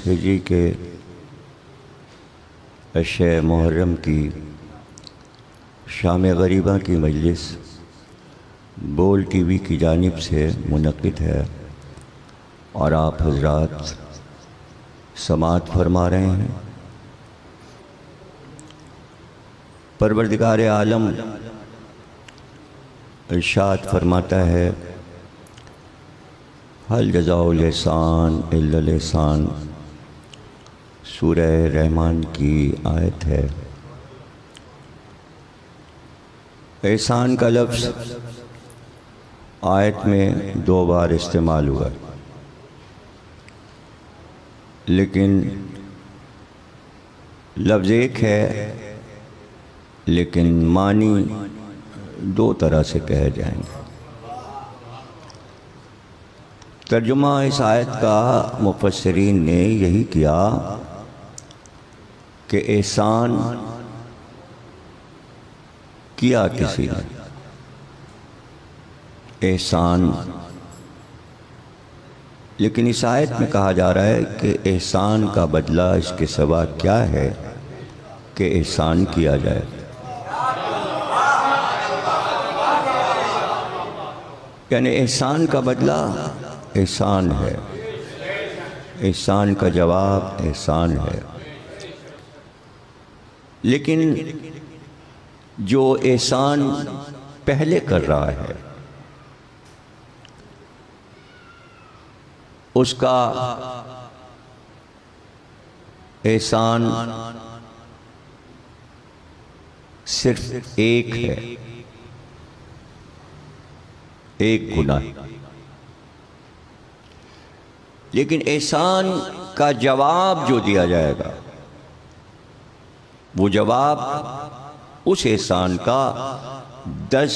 हिजरी के अशे मुहर्रम की शाम गरीबा की मजलिस बोल टीवी की जानिब से मुनक़िद है और आप हजरात समाअत फरमा रहे हैं। परवरदिगार आलम इरशाद फरमाता है, हल जज़ाउल एहसान इल्लल एहसान। सूरह रहमान की आयत है। एहसान का लफ्ज़ आयत में 2 बार इस्तेमाल हुआ, लेकिन लफ्ज़ एक है, लेकिन मानी 2 तरह से कहे जाएंगे। तर्जुमा इस आयत का मुफस्सिरीन ने यही किया कि एहसान किया किसी ने, एहसान, लेकिन इस आयत में कहा जा रहा है कि एहसान का बदला इसके सिवा क्या है कि एहसान किया जाए। यानी एहसान का बदला एहसान है, एहसान का जवाब एहसान है। लेकिन जो एहसान पहले कर रहा है उसका एहसान सिर्फ एक है, एक गुना। लेकिन एहसान का जवाब जो दिया जाएगा वो जवाब उस एहसान का 10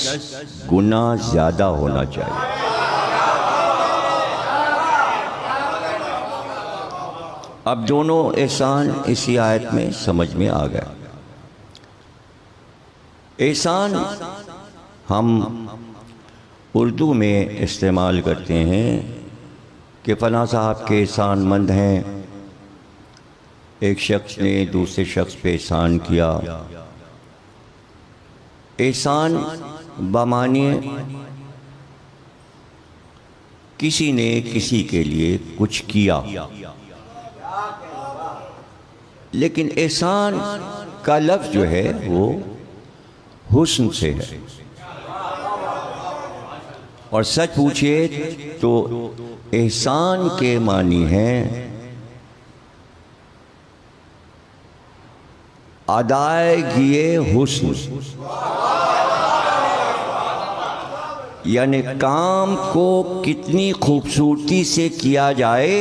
गुना ज़्यादा होना चाहिए। अब दोनों एहसान इसी आयत में समझ में आ गया। एहसान हम उर्दू में इस्तेमाल करते हैं कि फ़लाँ साहब के एहसानमंद हैं, एक शख्स ने दूसरे शख्स पे एहसान किया। एहसान बमाने किसी ने किसी के लिए कुछ किया, लेकिन एहसान का लफ्ज़ जो है वो हुस्न से है। और सच पूछिए तो एहसान के मानी हैं अदायगिए हुस्न, यानी काम को कितनी खूबसूरती से किया जाए,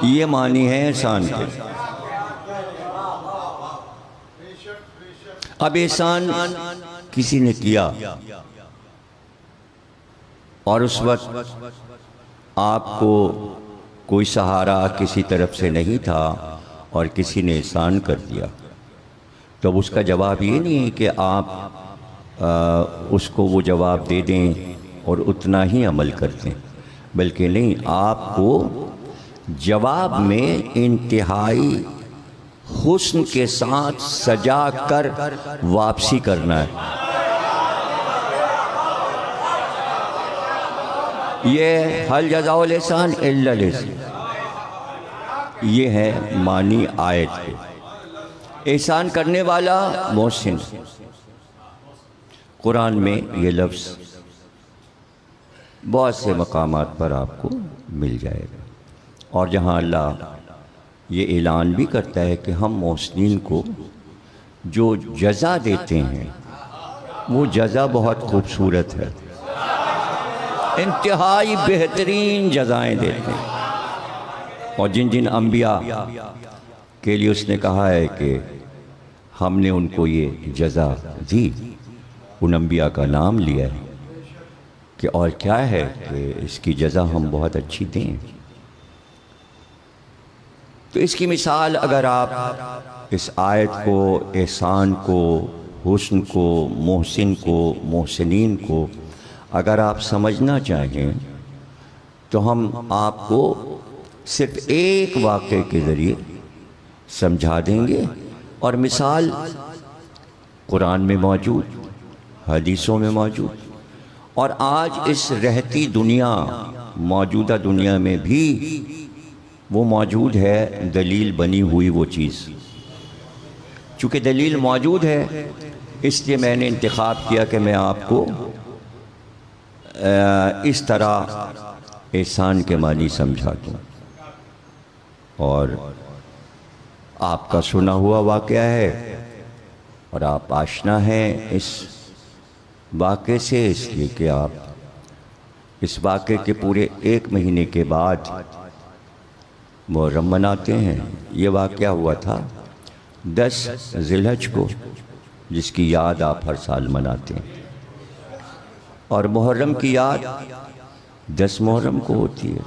ये मानी है एहसान के। अब एहसान किसी ने किया और उस वक्त आपको कोई सहारा किसी तरफ से नहीं था और किसी ने एहसान कर दिया, तो उसका जवाब ये नहीं है कि आप उसको वो जवाब दे दें और उतना ही अमल कर दें, बल्कि नहीं, आपको जवाब में इंतहाई हुस्न के साथ सजा कर वापसी करना है। ये हल जज़ाउल एहसान इल्लल एहसान, ये है मानी आयत के। एहसान करने वाला मोहसिन, कुरान में ये लफ्ज़ बहुत से मकामात पर आपको मिल जाएगा। और जहाँ अल्लाह ये ऐलान भी करता है कि हम मोहसिनीन को जो जज़ा देते हैं वो जज़ा बहुत खूबसूरत है, इंतहाई बेहतरीन जज़ाएँ देते हैं। और जिन जिन अंबिया के लिए उसने कहा है कि हमने उनको ये जज़ा दी, उन अंबिया का नाम लिया है कि और क्या है कि इसकी जज़ा हम बहुत अच्छी दें। तो इसकी मिसाल अगर आप इस आयत को, एहसान को, हुस्न को, मोहसिन को, मोहसिनीन को अगर आप समझना चाहें तो हम आपको सिर्फ एक वाक़े के ज़रिए समझा देंगे। और मिसाल कुरान में मौजूद, हदीसों में मौजूद, और आज इस रहती दुनिया, मौजूदा दुनिया में भी वो मौजूद है, दलील बनी हुई वो चीज़। चूँकि दलील मौजूद है, इसलिए मैंने इंतखाब किया कि मैं आपको इस तरह एहसान के मानी समझा दूँ। और आपका सुना हुआ वाक़या है और आप आशना हैं इस वाक़े से, इसलिए कि आप इस वाक़े के पूरे 1 महीने के बाद मुहर्रम मनाते हैं। ये वाक़या हुआ था 10 ज़िलहज को, जिसकी याद आप हर साल मनाते हैं। और मुहर्रम की याद 10 मुहर्रम को होती है।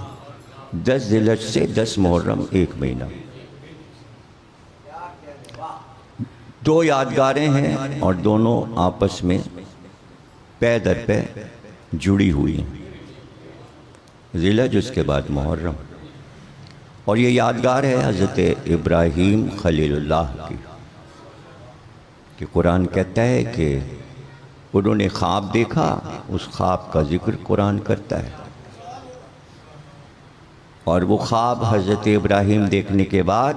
10 ज़िलहज से 10 मुहर्रम 1 महीना। 2 यादगारें हैं और दोनों आपस में पै दर पे जुड़ी हुई हैं। ज़िलहज, उसके बाद मुहर्रम। और ये यादगार है हज़रत इब्राहीम खलीलुल्लाह की, कि कुरान कहता है कि उन्होंने ख्वाब देखा, उस ख्वाब का जिक्र कुरान करता है। और वो ख्वाब हज़रत इब्राहीम देखने के बाद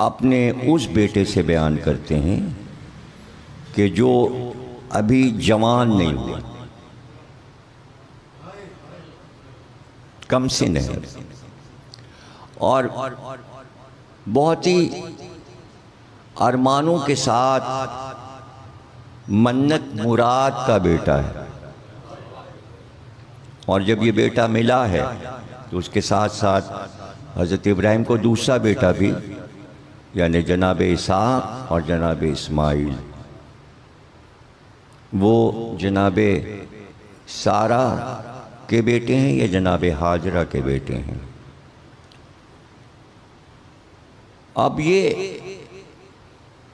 अपने उस बेटे से बयान करते हैं कि जो अभी जवान नहीं हुआ, कम सिन है, और बहुत ही अरमानों के साथ मन्नत मुराद का बेटा है। और जब ये बेटा मिला है तो उसके साथ साथ हज़रत इब्राहीम को दूसरा बेटा भी, यानी जनाब इसहाक़ और जनाब इस्माइल, वो जनाब सारा के बेटे हैं या जनाब हाजरा के बेटे हैं। अब ये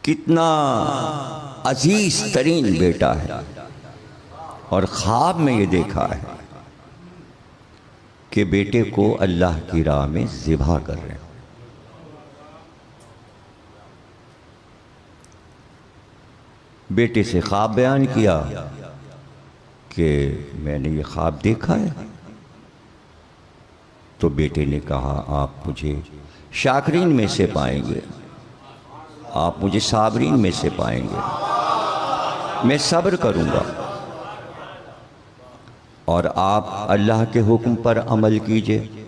कितना अजीज तरीन बेटा है, और ख्वाब में ये देखा है कि बेटे को अल्लाह की राह में ज़िबा कर रहे हैं। बेटे से ख्वाब बयान किया कि मैंने ये ख्वाब देखा है। तो बेटे ने कहा, आप मुझे शाकिरीन में से पाएंगे, आप मुझे साबरीन में से पाएंगे, मैं सब्र करूँगा और आप अल्लाह के हुक्म पर अमल कीजिए।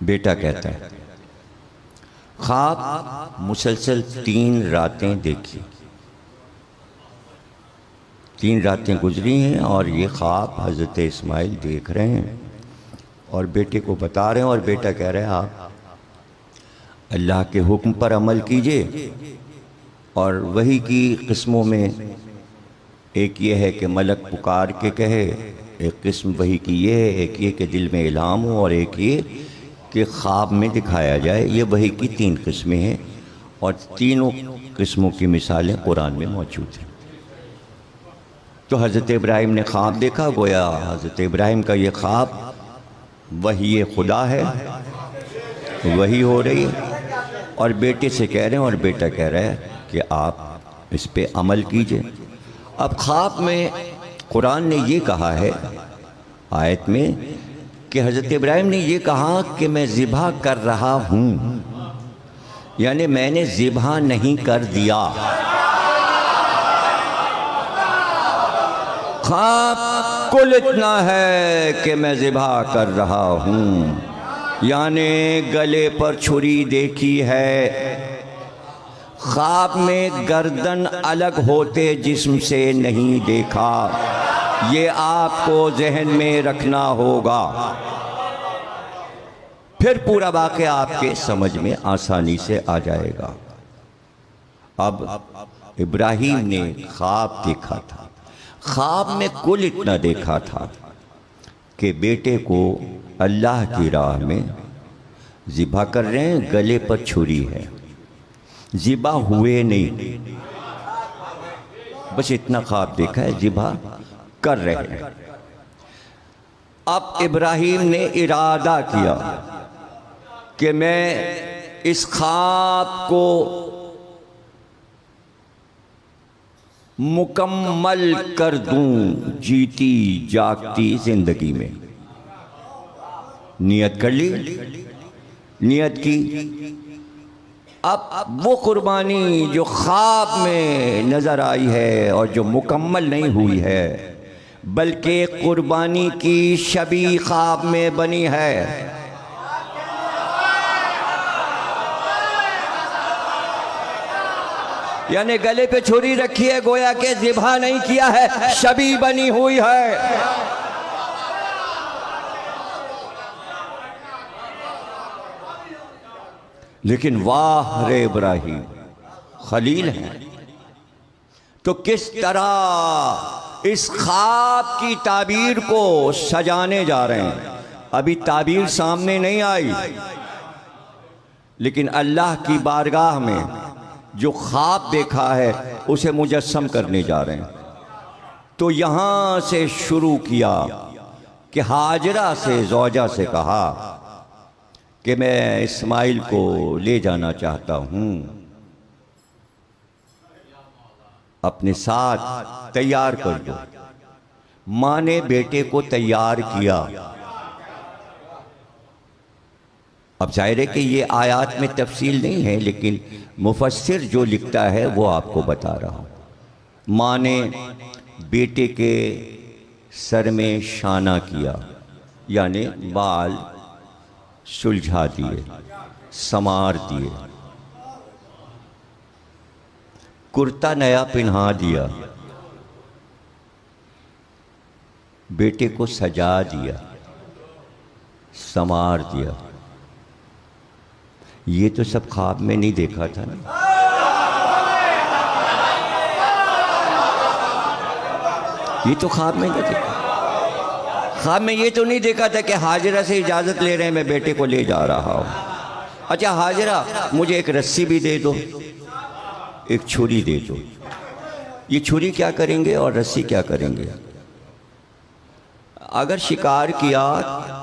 बेटा कहता है, ख्वाब मुसलसल 3 रातें देखी, 3 रातें गुजरी हैं और ये ख्वाब हज़रत इस्माइल देख रहे हैं और बेटे को बता रहे हैं। और बेटा कह रहा है, आप अल्लाह के हुक्म पर अमल कीजिए। और वही की किस्मों में एक ये है कि मलक पुकार के कहे, एक किस्म वही की ये है, एक ये कि दिल में इल्हाम हो, और एक ये कि ख्वाब में दिखाया जाए। ये वही की 3 किस्में हैं और तीनों किस्मों की मिसालें कुरान में मौजूद हैं। तो हज़रत इब्राहीम ने ख्वाब देखा, गोया हज़रत इब्राहीम का ये ख्वाब वही खुदा है, वही हो रही है। और बेटे से कह रहे हैं, और बेटा कह रहा है कि आप इस पे अमल कीजिए। अब ख्वाब में कुरान ने ये कहा है आयत में कि हज़रत इब्राहीम ने ये कहा कि मैं ज़िबा कर रहा हूँ, यानी मैंने ज़िबा नहीं कर दिया। ख्वाब कुल इतना है कि मैं ज़िबा कर रहा हूँ, यानी गले पर छुरी देखी है। ख्वाब में गर्दन अलग होते जिस्म से नहीं देखा, ये आपको जहन में रखना होगा, फिर पूरा वाक़या आपके समझ में आसानी से आ जाएगा। अब इब्राहीम ने ख्वाब देखा था, ख्वाब में कुल इतना देखा था कि बेटे को अल्लाह की राह में ज़िबा कर रहे हैं, गले पर छुरी है, ज़िबा हुए नहीं, बस इतना ख्वाब देखा है, ज़िबा कर रहे हैं। अब इब्राहीम ने इरादा किया कि मैं इस ख्वाब को मुकम्मल कर दूं जीती जागती जिंदगी में। नियत कर ली, नियत की। अब वो कुर्बानी जो ख्वाब में नजर आई है और जो मुकम्मल नहीं हुई है, बल्कि कुर्बानी की शबी ख्वाब में बनी है। यानी गले पे छुरी रखी है, गोया के ज़िबा नहीं किया है, शबी बनी हुई है। लेकिन वाह रे इब्राहीम, खलील हैं तो किस तरह इस ख्वाब की ताबीर को सजाने जा रहे हैं। अभी ताबीर सामने नहीं आई, लेकिन अल्लाह की बारगाह में जो ख्वाब देखा है उसे मुजस्सम करने जा रहे हैं। तो यहां से शुरू किया कि हाजरा से, ज़ौजा से कहा कि मैं इस्माइल को ले जाना चाहता हूं, अपने साथ तैयार कर दो। मां ने बेटे को तैयार किया। अब जाहिर है कि ये आयत में तफसील नहीं है, लेकिन मुफस्सिर जो लिखता है वो आपको बता रहा हूँ। माँ ने बेटे के सर में शाना किया, यानी बाल सुलझा दिए, संवार दिए, कुर्ता नया पहना दिया, बेटे को सजा दिया, संवार दिया। ये तो सब ख्वाब में नहीं देखा था ना। ये तो ख्वाब में नहीं देखा। ख्वाब में ये तो नहीं देखा था कि हाजरा से इजाज़त ले रहे हैं, मैं बेटे को ले जा रहा हूँ। अच्छा हाजरा, मुझे एक रस्सी भी दे दो, एक छुरी दे दो। ये छुरी क्या करेंगे और रस्सी क्या करेंगे? अगर शिकार किया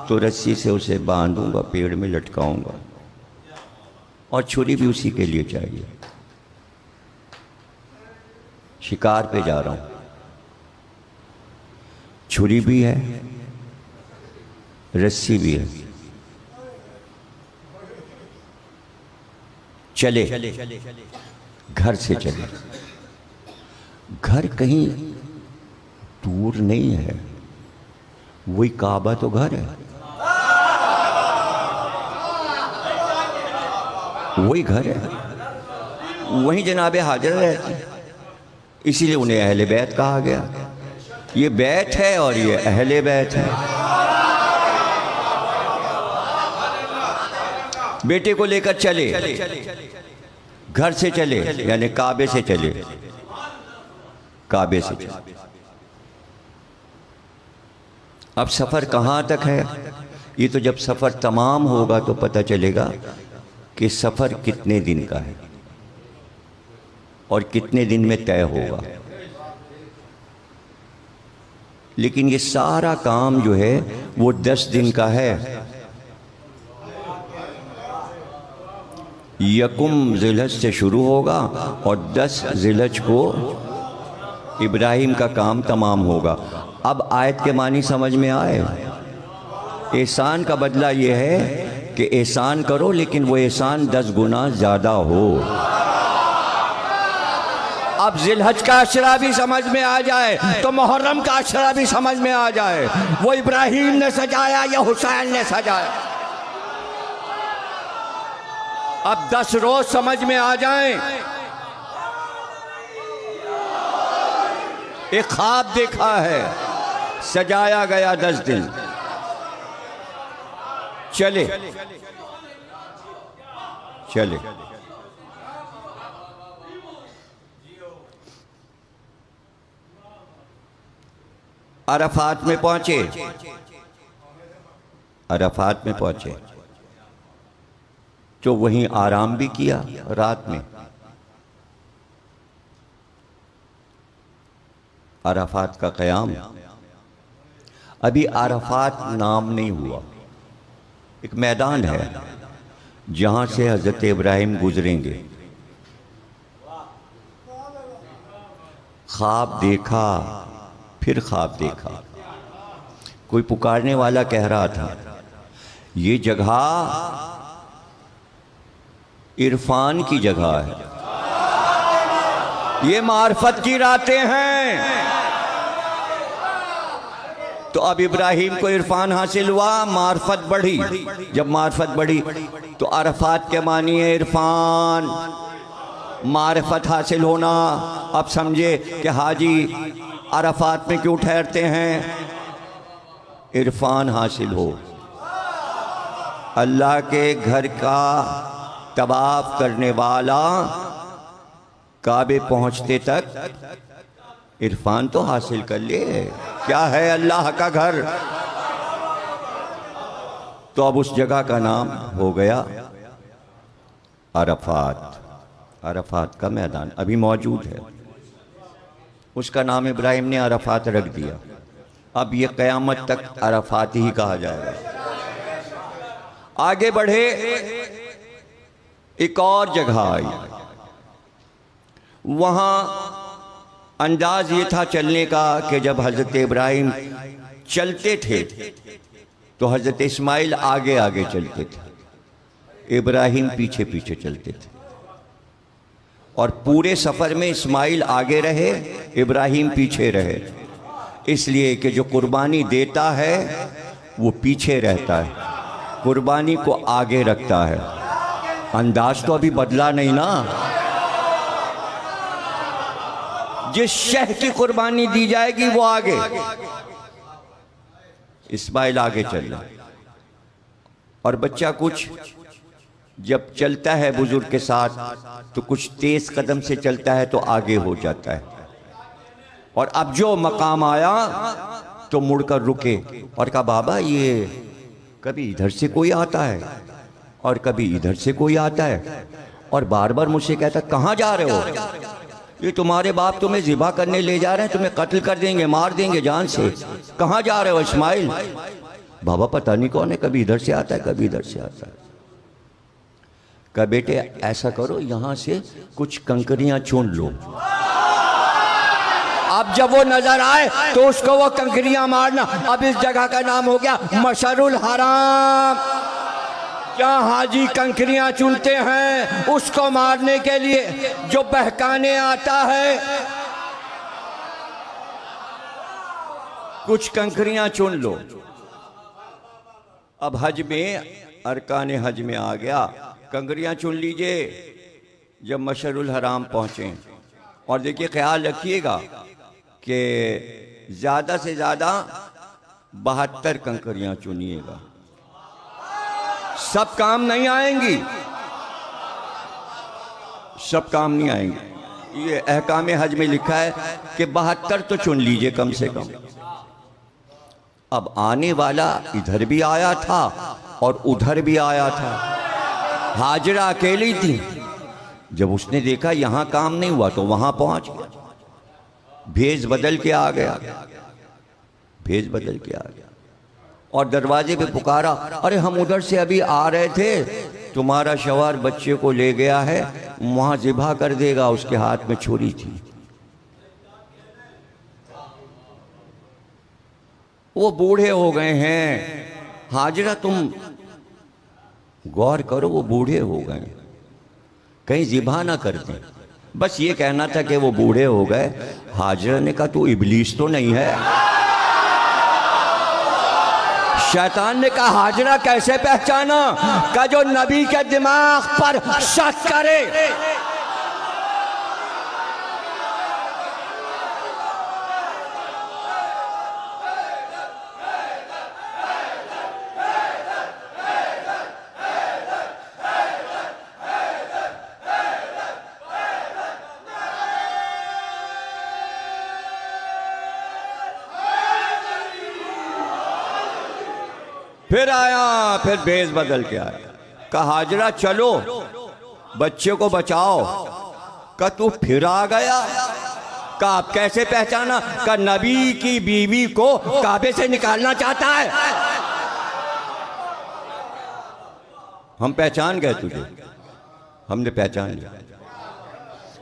तो रस्सी से उसे बांधूंगा, पेड़ में लटकाऊंगा, और छुरी भी उसी के लिए चाहिए। शिकार पे जा रहा हूं, छुरी भी है, रस्सी भी है। चले, घर से चले। घर कहीं दूर नहीं है, वही काबा तो घर है, वही घर है, वही जनाबे हाजिर रहते हैं। इसीलिए उन्हें अहले बैत कहा गया। ये बैत है और ये अहले बैत है। बेटे को लेकर चले, घर से चले, यानी काबे से चले, काबे से चले। अब सफ़र कहाँ तक है? ये तो जब सफ़र तमाम होगा तो पता चलेगा कि सफ़र कितने दिन का है और कितने दिन में तय होगा। लेकिन ये सारा काम जो है वो 10 दिन का है। यकुम ज़िलहज से शुरू होगा और 10 ज़िलहज को इब्राहिम का काम तमाम होगा। अब आयत के मानी समझ में आए? एहसान का बदला ये है कि एहसान करो, लेकिन वो एहसान 10 गुना ज़्यादा हो। अब ज़िलहज का अशरा भी समझ में आ जाए तो मुहर्रम का अशरा भी समझ में आ जाए। वो इब्राहीम ने सजाया या हुसैन ने सजाया। अब 10 रोज समझ में आ जाएं। एक ख्वाब देखा है, सजाया गया 10 दिन। चले चले अरफात में पहुंचे। अरफात में पहुंचे तो वहीं आराम भी किया रात में। अरफात का क़याम, अभी अरफात नाम नहीं हुआ, एक मैदान है जहां से हजरत इब्राहिम गुजरेंगे। ख्वाब देखा, फिर ख्वाब देखा। कोई पुकारने वाला कह रहा था ये जगह इरफान की जगह है, ये मार्फत की रातें हैं। तो अब इब्राहिम को इरफान हासिल हुआ, मार्फत बढ़ी। जब मार्फत बढ़ी तो अरफात के मानी है इरफान, मार्फत हासिल होना। अब समझे कि हाजी अरफात में क्यों ठहरते हैं, इरफान हासिल हो। अल्लाह के घर का तवाफ करने वाला काबे पहुंचते तक इरफान तो हासिल कर ले, क्या है अल्लाह का घर। तो अब उस जगह का नाम हो गया अरफात। अरफात का मैदान अभी मौजूद है, उसका नाम इब्राहिम ने अरफात रख दिया। अब ये क़यामत तक अरफात ही कहा जाएगा। आगे बढ़े, एक और जगह आई, वहां अंदाज ये था चलने का कि जब हजरत इब्राहिम चलते थे तो हजरत इस्माइल आगे आगे चलते थे, इब्राहिम पीछे पीछे चलते थे। और पूरे सफर में इस्माइल आगे रहे, इब्राहिम पीछे रहे, इसलिए कि जो कुर्बानी देता है वो पीछे रहता है, कुर्बानी को आगे रखता है। अंदाज तो अभी बदला नहीं ना। जिस शह की कुर्बानी दी जाएगी वो आगे, इस्माइल आगे चल रहा। और बच्चा कुछ जब चलता है बुजुर्ग के साथ तो कुछ तेज कदम से चलता है तो आगे हो जाता है। और अब जो मकाम आया तो मुड़कर रुके और कहा बाबा ये कभी इधर से कोई आता है और कभी इधर से कोई आता है, और बार बार मुझसे कहता कहाँ जा रहे हो, ये तुम्हारे बाप तुम्हें ज़िबा करने ले जा रहे हैं, तुम्हें कत्ल कर देंगे, मार देंगे जान से, कहाँ जा रहे हो इस्माइल। बाबा पता नहीं कौन है, कभी इधर से आता है कभी इधर से आता है। कहा बेटे ऐसा करो यहाँ से कुछ कंकरियां चुन लो, अब जब वो नजर आए तो उसको वो कंकरियां मारना। अब इस जगह का नाम हो गया मशरुल हराम। जहाँ हाजी कंकरियां चुनते हैं उसको मारने के लिए जो बहकाने आता है, कुछ कंकरियां चुन लो। अब हज में अरकान हज में आ गया, कंकरियां चुन लीजिए जब मशरुल हराम पहुंचे। और देखिए ख्याल रखिएगा कि ज़्यादा से ज़्यादा 72 कंकरियां चुनिएगा, सब काम नहीं आएंगी, सब काम नहीं आएंगी। ये अहकाम हज में लिखा है कि 72 तो चुन लीजिए कम से कम। अब आने वाला इधर भी आया था और उधर भी आया था, हाजरा अकेली थी। जब उसने देखा यहां काम नहीं हुआ तो वहां पहुंच गया, भेष बदल के आ गया, भेष बदल के आ गया और दरवाजे पे पुकारा, अरे हम उधर से अभी आ रहे थे, तुम्हारा शवार बच्चे को ले गया है, वहां ज़िबा कर देगा। उसके हाथ में छुरी थी। वो बूढ़े हो गए हैं, हाजरा तुम गौर करो, वो बूढ़े हो गए, कहीं ज़िबा ना कर दें। बस ये कहना था कि वो बूढ़े हो गए। हाजरा ने कहा तू इबलीस तो नहीं है। शैतान ने कहा हाजरा कैसे पहचाना, का जो नबी के दिमाग पर शक करे। फिर आया, फिर भेष बदल के आया। कहा हाजरा चलो बच्चे को बचाओ। कहा तू फिर आ गया, का आप कैसे पहचाना? का नबी की बीवी को काबे से निकालना चाहता है। हम पहचान गए तुझे, हमने पहचान लिया।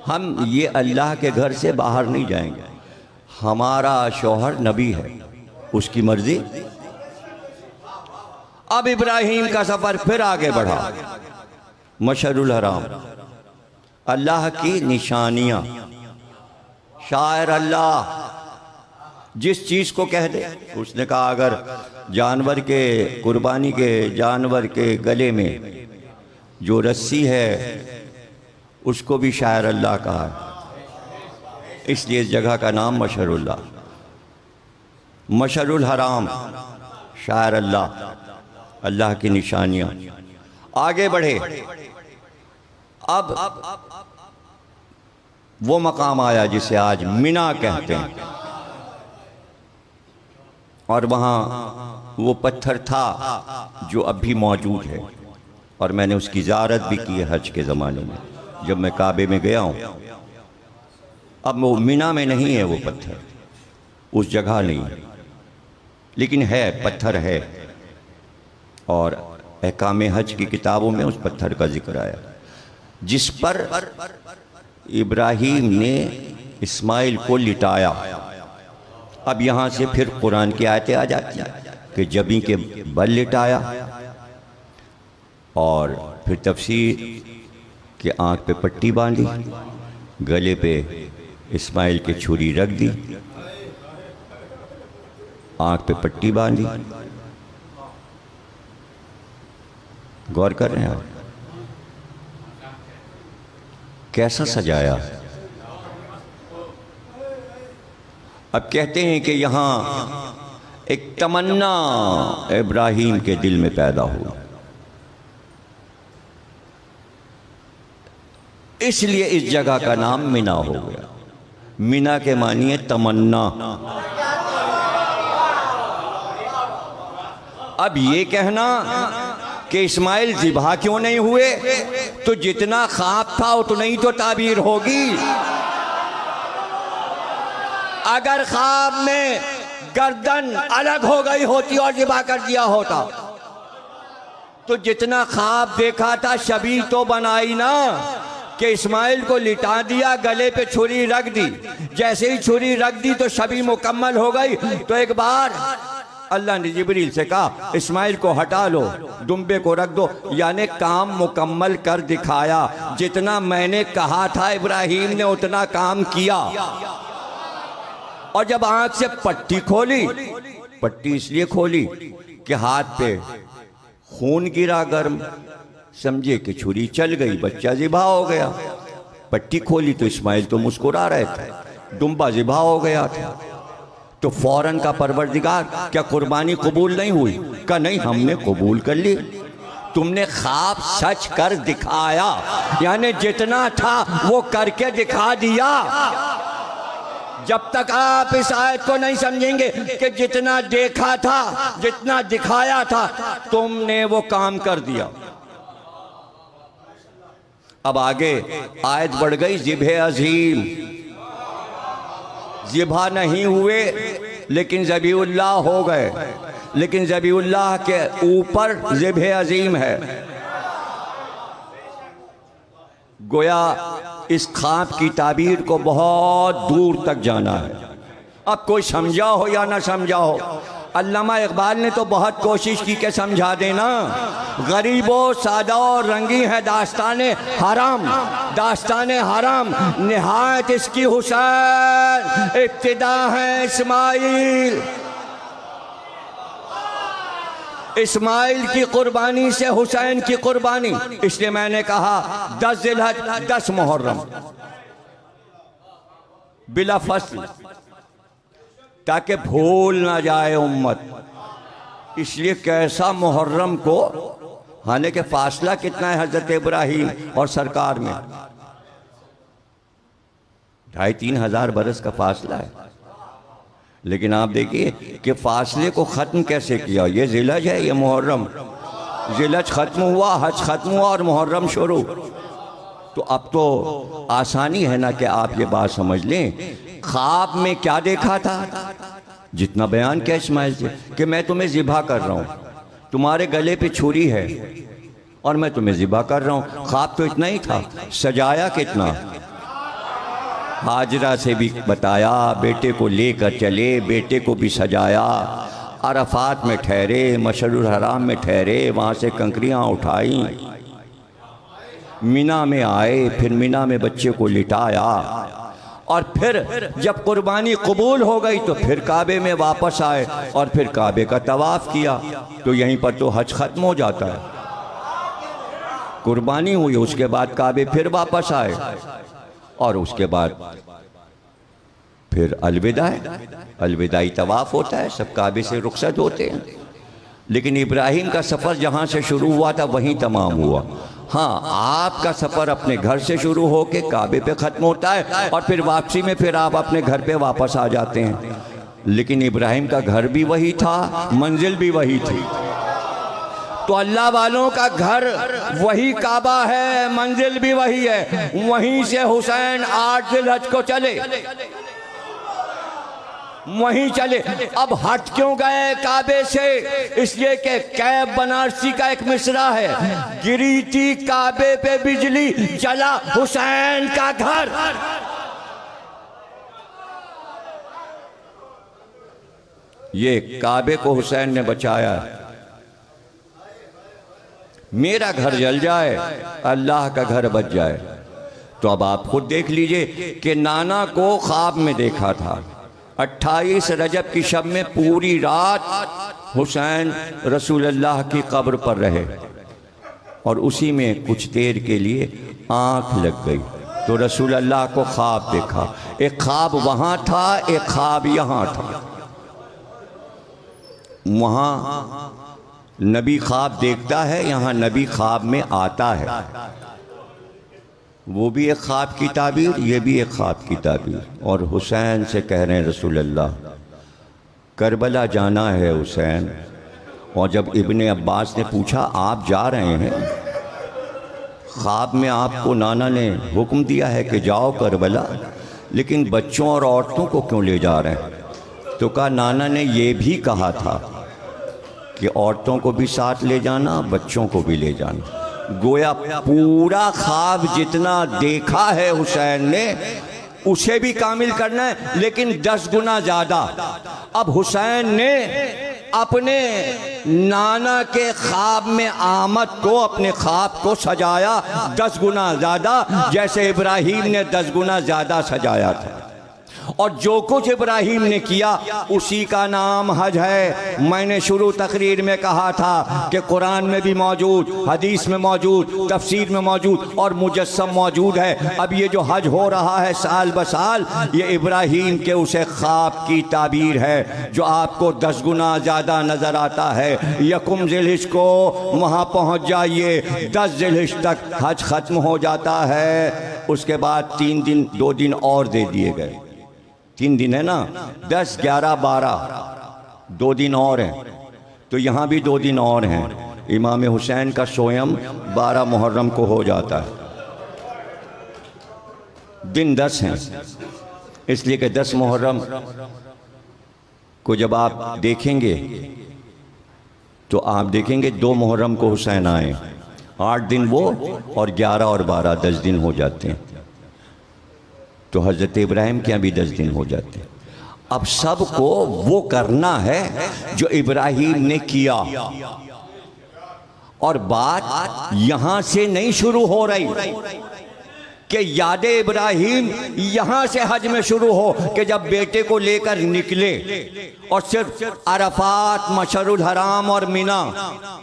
हम ये अल्लाह के घर से बाहर नहीं जाएंगे। हमारा शौहर नबी है, उसकी मर्जी। अब इब्राहिम का सफर फिर आगे बढ़ा। मशअरुल हराम, अल्लाह की निशानियां। शायर अल्लाह जिस चीज को कह दे, उसने कहा अगर जानवर के कुर्बानी के जानवर के गले में जो रस्सी है उसको भी शायर अल्लाह कहा, इसलिए इस जगह का नाम मशअरुल्लाह, मशअरुल हराम, शायर अल्लाह, अल्लाह की निशानियां। आगे बढ़े। अब वो मकाम आया जिसे आज मिना कहते हैं, और वहाँ वो पत्थर था जो अब भी मौजूद है, और मैंने उसकी ज़ियारत भी की है हज के ज़माने में जब मैं काबे में गया हूँ। अब वो मिना में नहीं है वो पत्थर, उस जगह नहीं है, लेकिन है, पत्थर है। और अहकाम हज की किताबों में उस पत्थर का जिक्र आया जिस पर इब्राहीम ने इस्माइल को लिटाया। अब यहाँ से फिर कुरान की आयतें आ जाती हैं कि जबी के बल लिटाया, और फिर तफसीर कि आँख पे पट्टी बांधी, गले पे इस्माइल की छुरी रख दी, आँख पे पट्टी बांधी। गौर कर रहे हैं आप, कैसा सजाया। अब कहते हैं कि यहाँ एक तमन्ना इब्राहीम के दिल में पैदा हुई, इसलिए इस जगह का नाम मिना हो गया। मिना के मानिए तमन्ना। अब ये कहना कि इस्माइल ज़िबा क्यों नहीं हुए, तो जितना ख्वाब था उतना ही तो ताबीर होगी। अगर ख्वाब में गर्दन अलग हो गई होती और ज़िबा कर दिया होता, तो जितना ख्वाब देखा था शबीह तो बनाई ना, कि इस्माइल को लिटा दिया, गले पे छुरी रख दी। जैसे ही छुरी रख दी तो शबीह मुकम्मल हो गई। तो एक बार अल्लाह ने जिब्रील से कहा इस्माइल को हटा लो, दुम्बे को रख दो, यानी काम मुकम्मल कर दिखाया। जितना मैंने कहा था इब्राहीम ने उतना काम किया। और जब आंख से पट्टी खोली, पट्टी इसलिए खोली कि हाथ पे खून गिरा गर्म, समझे कि छुरी चल गई, बच्चा ज़िबा हो गया। पट्टी खोली तो इस्माइल तो मुस्कुरा रहे थे, दुम्बा ज़िबा हो गया था। तो फौरन का परवरदिगार, क्या कुर्बानी कबूल नहीं हुई? का नहीं, हमने कबूल कर ली। तुमने ख्वाब सच कर दिखाया, यानी जितना था वो करके दिखा दिया। जब तक आप इस आयत को नहीं समझेंगे कि जितना देखा था, जितना दिखाया था, तुमने वो काम कर दिया। अब आगे आयत बढ़ गई, ज़िबह अज़ीम। ज़िबा नहीं हुए लेकिन ज़बीहुल्लाह हो गए, लेकिन ज़बीहुल्लाह के ऊपर ज़िबह अज़ीम है। गोया इस ख्वाब की ताबीर को बहुत दूर तक जाना है। अब कोई समझा हो या ना समझा हो, अल्लामा इकबाल ने तो बहुत कोशिश की कि समझा देना। गरीबो सादा और रंगी है दास्ताने हराम, दास्ताने हराम, निहायत इसकी हुसैन, इब्तिदा है इस्माइल। इस्माइल की कुर्बानी से हुसैन की कुर्बानी, इसलिए मैंने कहा 10 ज़िलहज 10 मुहर्रम बिला फसल, ताकि भूल ना जाए उम्मत। इसलिए कैसा मुहर्रम को, हालांकि फासला कितना है हजरत इब्राहीम और सरकार में, 2,500-3 हज़ार बरस का फासला है। लेकिन आप देखिए कि फासले को ख़त्म कैसे किया। ये ज़िलहज है, ये मुहर्रम। ज़िलहज ख़त्म हुआ, हज ख़त्म हुआ और मुहर्रम शुरू। तो अब तो आसानी है ना कि आप ये बात समझ लें, ख्वाब में क्या देखा था, जितना बयान किया इस्माइल से कि मैं तुम्हें ज़िबा कर रहा हूँ, तुम्हारे गले पे छुरी है और मैं तुम्हें ज़िबा कर रहा हूँ। ख्वाब तो इतना ही था, सजाया कितना, हाजरा से भी बताया, बेटे को लेकर चले, बेटे को भी सजाया, अरफात में ठहरे, मशअरुल हराम में ठहरे, वहाँ से कंकरियाँ उठाई, मीना में आए, फिर मीना में बच्चे को लिटाया और फिर जब कुर्बानी कबूल हो गई तो फिर काबे में वापस आए और फिर काबे का तवाफ़ किया। तो यहीं पर तो हज ख़त्म हो जाता है। कुर्बानी हुई, उसके बाद काबे फिर वापस आए और उसके बाद फिर अलविदा है, अलविदाई तवाफ़ होता है, सब काबे से रुखसत होते हैं। लेकिन इब्राहिम का सफ़र जहाँ से शुरू हुआ था वहीं तमाम हुआ। हाँ, आपका सफ़र अपने घर से शुरू हो के काबे पे ख़त्म होता है और फिर वापसी में फिर आप अपने घर पे वापस आ जाते हैं। लेकिन इब्राहिम का घर भी वही था, मंजिल भी वही थी। तो अल्लाह वालों का घर वही काबा है, मंजिल भी वही है। वहीं से हुसैन 8 ज़िलहज को चले, वहीं चले। अब हट क्यों गए काबे से? इसलिए कि कैब बनारसी का एक मिसरा है, गिरी थी काबे पे बिजली, चला हुसैन का घर। ये काबे को हुसैन ने बचाया। मेरा घर जल जाए, अल्लाह का घर बच जाए। तो अब आप खुद देख लीजिए कि नाना को ख्वाब में देखा था, 28 रजब की शब में पूरी रात हुसैन रसूलुल्लाह की कब्र पर रहे और उसी में कुछ देर के लिए आंख लग गई तो रसूलुल्लाह को ख्वाब देखा। एक ख्वाब वहाँ था, एक ख्वाब यहाँ था। वहाँ नबी ख्वाब देखता है, यहाँ नबी ख्वाब में आता है। वो भी एक ख्वाब की ताबीर, ये भी एक ख्वाब की ताबीर। और हुसैन से कह रहे हैं रसूलुल्लाह करबला जाना है हुसैन। और जब इब्ने अब्बास ने पूछा आप जा रहे हैं, ख्वाब में आपको नाना ने हुक्म दिया है कि जाओ करबला, लेकिन बच्चों और औरतों को क्यों ले जा रहे हैं? तो कहा नाना ने ये भी कहा था कि औरतों को भी साथ ले जाना, बच्चों को भी ले जाना। गोया पूरा ख्वाब जितना देखा है हुसैन ने उसे भी कामिल करना है, लेकिन 10 गुना ज़्यादा। अब हुसैन ने अपने नाना के ख्वाब में आमद को, अपने ख्वाब को सजाया 10 गुना ज़्यादा, जैसे इब्राहीम ने 10 गुना ज़्यादा सजाया था। और जो कुछ इब्राहीम ने किया उसी का नाम हज है। मैंने शुरू तकरीर में कहा था कि कुरान में भी मौजूद, हदीस में मौजूद, तफसीर में मौजूद और मुजस्सम मौजूद है। अब ये जो हज हो रहा है साल ब साल, ये इब्राहीम के उसे ख्वाब की ताबीर है जो आपको 10 गुना ज़्यादा नज़र आता है। यकुम ज़िलहिज को वहाँ पहुँच जाइए, 10 ज़िलहिज तक हज ख़त्म हो जाता है। उसके बाद 3 दिन 2 दिन और दे दिए गए। 3 दिन है ना, 10, 11, 12, 2 दिन और हैं। तो यहाँ भी 2 दिन और हैं। इमाम हुसैन का सोयम 12 मुहर्रम को हो जाता है। दिन 10 हैं, इसलिए कि 10 मुहर्रम को जब आप देखेंगे तो आप देखेंगे 2 मुहर्रम को हुसैन आए, 8 दिन वो और 11 और 12 10 दिन हो जाते हैं। तो हज़रत इब्राहिम के यहाँ भी 10 दिन हो जाते हैं। अब सबको वो करना है जो इब्राहिम ने किया। और बात यहाँ से नहीं शुरू हो रही कि याद इब्राहिम यहाँ से हज में शुरू हो कि जब बेटे को लेकर निकले और सिर्फ अरफात, मशअरुल हराम और मीना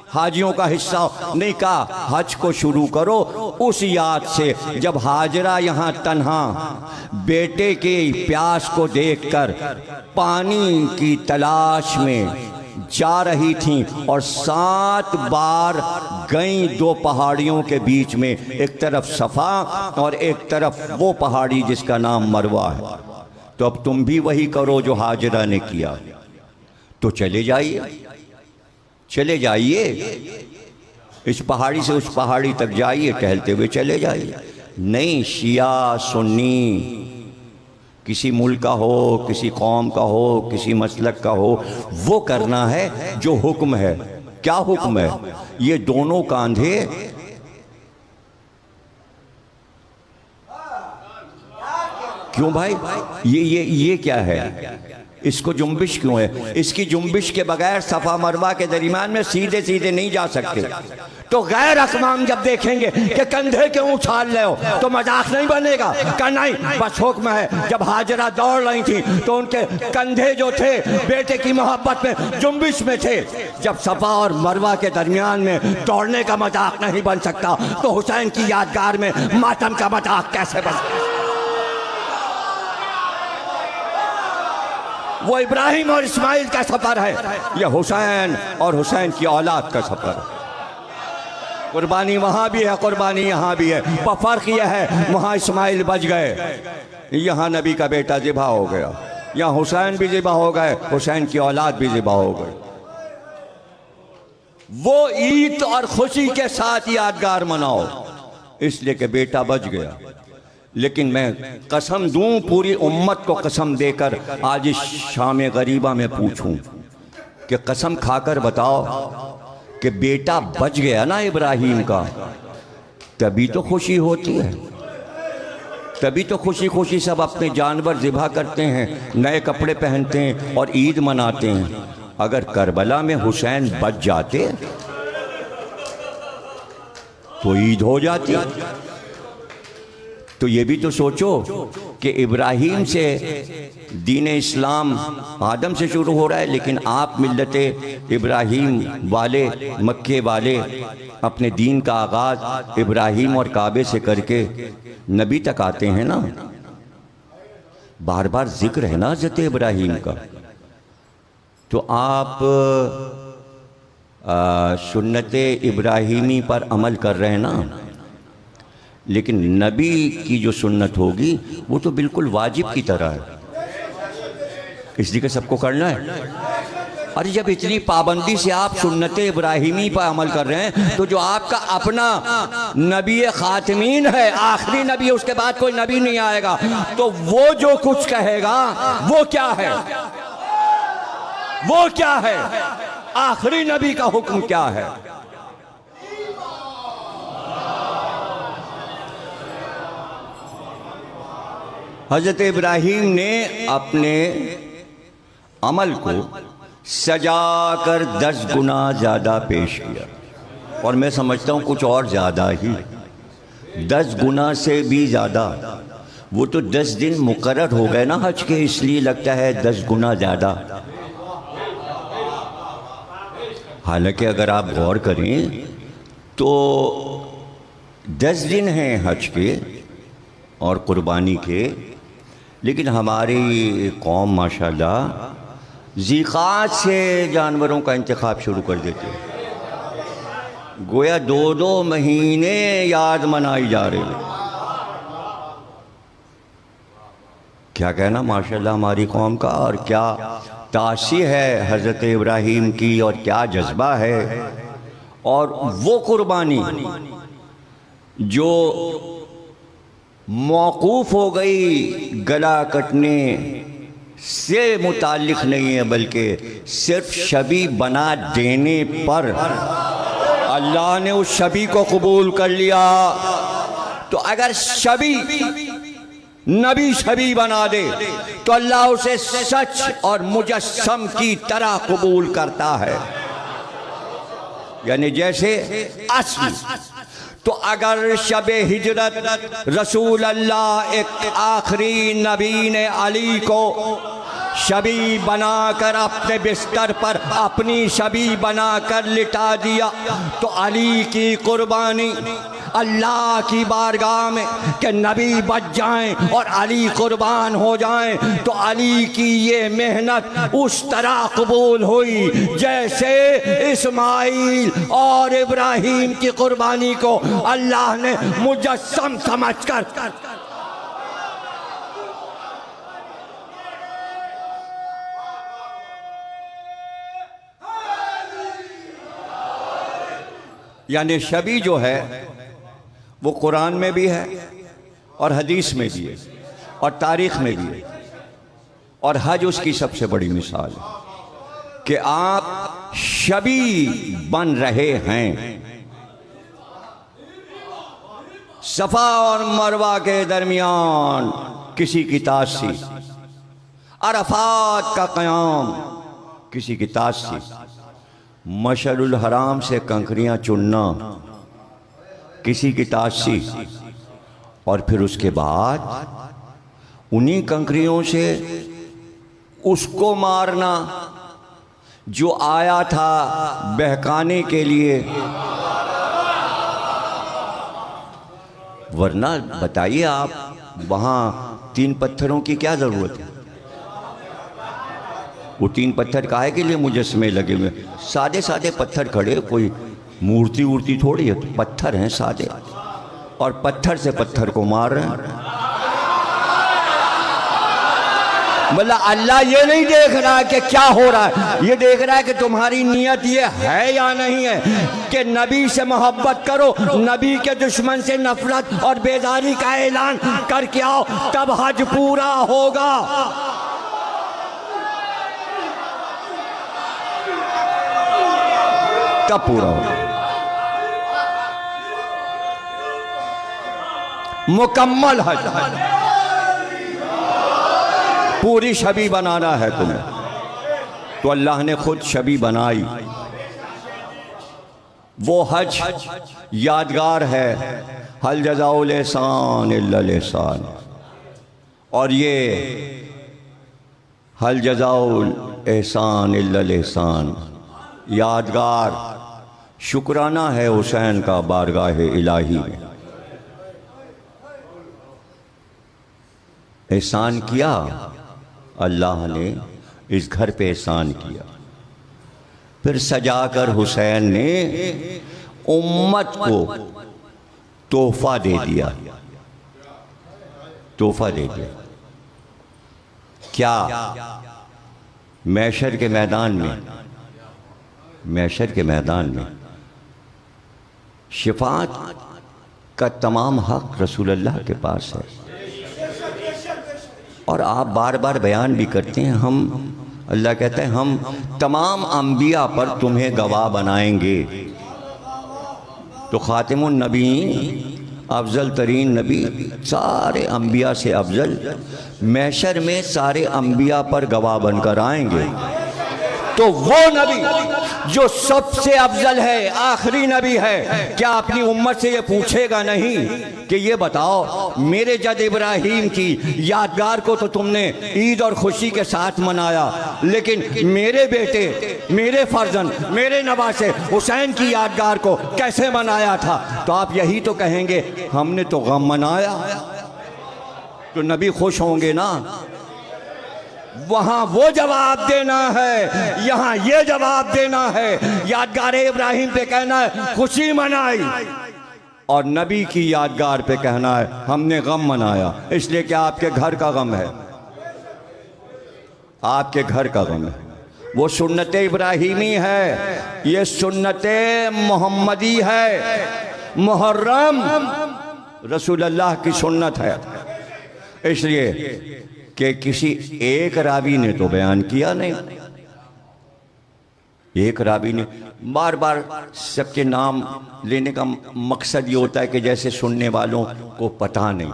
हाजियों का हिस्सा नहीं। कहा हज को शुरू करो उस याद से जब हाजरा यहाँ तन्हा बेटे के प्यास को देखकर पानी की तलाश में जा रही थीं और 7 बार गई 2 पहाड़ियों के बीच में, एक तरफ सफ़ा और एक तरफ वो पहाड़ी जिसका नाम मरवा है। तो अब तुम भी वही करो जो हाजरा ने किया। तो चले जाइए, चले जाइए, इस पहाड़ी से उस पहाड़ी तक जाइए, टहलते हुए चले जाइए। नहीं शिया सुन्नी, किसी मुल्क का हो, किसी कौम का हो, किसी मसलक का हो, वो करना है जो हुक्म है। क्या हुक्म है? ये दोनों कांधे क्यों भाई? ये क्या है? इसको जुम्बिश क्यों है? इसकी जुम्बिश के बगैर सफा मरवा के दरमियान में सीधे सीधे नहीं जा सकते। तो गैर अकवाम जब देखेंगे कि कंधे क्यों उछाल रहे हो तो मजाक नहीं बनेगा का नहीं, बस हुक्म है। जब हाजरा दौड़ रही थी तो उनके कंधे जो थे बेटे की मोहब्बत में जुम्बिश में थे। जब सफा और मरवा के दरमियान में दौड़ने का मजाक नहीं बन सकता तो हुसैन की यादगार में मातम का मजाक कैसे बन सकता? वो इब्राहिम और इस्माइल का सफर है, यह हुसैन और हुसैन की औलाद का सफर है। कुर्बानी वहाँ भी है, कुर्बानी यहाँ भी है, पर फर्क यह है वहाँ इस्माइल बच गए, यहाँ नबी का बेटा ज़िबा हो गया। यहाँ हुसैन भी ज़िबा हो गए, हुसैन की औलाद भी ज़िबा हो गई। वो ईद और खुशी के साथ यादगार मनाओ, इसलिए कि बेटा बच गया। लेकिन मैं कसम दूं, पूरी उम्मत को कसम देकर आज इस शाम गरीबा में पूछूं कि कसम खाकर बताओ कि बेटा बच गया ना इब्राहिम का, तभी तो खुशी होती है, तभी तो खुशी खुशी सब अपने जानवर ज़िबा करते हैं, नए कपड़े पहनते हैं और ईद मनाते हैं। अगर करबला में हुसैन बच जाते तो ईद हो जाती। तो ये भी तो सोचो कि इब्राहिम से दीन इस्लाम आदम से शुरू हो रहा है, लेकिन आप मिल्लते इब्राहिम वाले, मक्के वाले, अपने दीन का आगाज़ इब्राहिम और काबे से करके नबी तक आते हैं ना। बार बार जिक्र है ना हज़रत इब्राहिम का। तो आप सुन्नत इब्राहिमी पर अमल कर रहे हैं ना, लेकिन नबी की जो सुन्नत होगी वो तो बिल्कुल वाजिब की तरह है, इसलिए कि सबको करना है। अरे जब इतनी पाबंदी से आप सुन्नत इब्राहिमी पर अमल कर रहे हैं तो जो आपका अपना नबी खातिमीन है, आखिरी नबी है, उसके बाद कोई नबी नहीं आएगा, तो वो जो कुछ कहेगा वो क्या है? वो क्या है? आखिरी नबी का हुक्म क्या है? हज़रत इब्राहिम ने अपने अमल को सजाकर 10 गुना ज़्यादा पेश किया, और मैं समझता हूँ कुछ और ज़्यादा ही, 10 गुना से भी ज़्यादा। वो तो 10 दिन मुकर्रर हो गए ना हज के, इसलिए लगता है 10 गुना ज़्यादा। हालांकि अगर आप गौर करें तो 10 दिन हैं हज के और कुर्बानी के, लेकिन हमारी कौम माशाल्लाह ज़िक़ात से जानवरों का इंतखाब शुरू कर देती है। गोया 2-2 महीने याद मनाई जा रही है। क्या कहना माशाल्लाह हमारी कौम का, और क्या तासी है हज़रत इब्राहिम की, और क्या जज्बा है। और वो कुर्बानी जो मौकूफ़ हो गई गला कटने से मुताल्लिक़ नहीं है, बल्कि सिर्फ शबी बना देने पर अल्लाह ने उस शबी को कबूल कर लिया। तो अगर शबी नबी शबी बना दे तो अल्लाह उसे सच और मुजस्सम की तरह कबूल करता है, यानी जैसे असली। तो अगर शबे हिजरत रसूल अल्लाह एक आखिरी नबी ने अली को शबी बनाकर अपने बिस्तर पर अपनी शबी बनाकर लिटा दिया, तो अली की कुर्बानी अल्लाह की बारगाह में कि नबी बच जाएं और अली कुर्बान हो जाएं, तो अली की ये मेहनत उस तरह कबूल हुई जैसे इस्माइल और इब्राहिम की कुर्बानी को अल्लाह ने मुजस्सम समझकर यानी शबी जो है वो कुरान में भी है और हदीस में भी है और तारीख़ में भी है। और हज उसकी सबसे बड़ी मिसाल है कि आप शबी बन रहे हैं। सफ़ा और मरवा के दरमियान किसी की तासी, अरफात का क़याम किसी की तासी, मशअरुल हराम से कंकरियाँ चुनना किसी की तासी, और फिर उसके बाद उन्हीं कंकरियों से उसको मारना जो आया था बहकाने के लिए। वरना बताइए आप वहाँ 3 पत्थरों की क्या ज़रूरत है? वो 3 पत्थर काहे के लिए मुजस्मे लगे हुए? सादे सादे पत्थर खड़े, कोई मूर्ति वूर्ति थोड़ी है, पत्थर हैं सादे, और पत्थर से पत्थर को मार रहे हैं। मतलब अल्लाह ये नहीं देख रहा है कि क्या हो रहा है, ये देख रहा है कि तुम्हारी नीयत ये है या नहीं है कि नबी से मोहब्बत करो, नबी के दुश्मन से नफरत और बेदारी का ऐलान करके आओ, तब हज पूरा होगा। तब पूरा होगा, मुकम्मल हज। पूरी शबी बनाना है तुम्हें, तो अल्लाह ने खुद शबी बनाई। वो हज यादगार है, हल जज़ाउल एहसान इल्लल एहसान। और ये हल जज़ाउल एहसान इल्लल एहसान यादगार शुक्राना है हुसैन का बारगाह इलाही में। एहसान किया अल्लाह ने, इस घर पे एहसान किया, फिर सजाकर हुसैन ने उम्मत को तोहफा दे दिया। तोहफा दे दिया क्या? महशर के मैदान में, महशर के मैदान में शिफाअत का तमाम हक रसूलुल्लाह के पास है। और आप बार बार बयान भी करते हैं, हम, अल्लाह कहता है हम तमाम अंबिया पर तुम्हें गवाह बनाएंगे। तो खातिमुन नबीयीन, अफजल तरीन नबी, सारे अंबिया से अफजल, महशर में सारे अंबिया पर गवाह बनकर आएंगे। तो वो नबी जो सबसे अफजल है, आखिरी नबी है, क्या अपनी उम्मत से ये पूछेगा नहीं कि ये बताओ मेरे जद इब्राहीम की यादगार को तो तुमने ईद और खुशी के साथ मनाया, लेकिन मेरे बेटे, मेरे फर्जंद, मेरे नवासे हुसैन की यादगार को कैसे मनाया था? तो आप यही तो कहेंगे हमने तो गम मनाया। तो नबी खुश होंगे ना? वहां वो जवाब देना है, यहां ये जवाब देना है। यादगार इब्राहिम पे कहना है खुशी मनाई, और नबी की यादगार पे कहना है हमने गम मनाया। इसलिए कि आपके घर का गम है, आपके घर का गम है। वो सुन्नत इब्राहिमी है, ये सुन्नत मोहम्मदी है, मुहर्रम रसूलुल्लाह की सुन्नत है। इसलिए कि किसी एक रावी ने तो बयान किया नहीं, एक रावी ने बार बार सबके नाम लेने का मकसद ये होता है कि जैसे सुनने वालों को पता नहीं,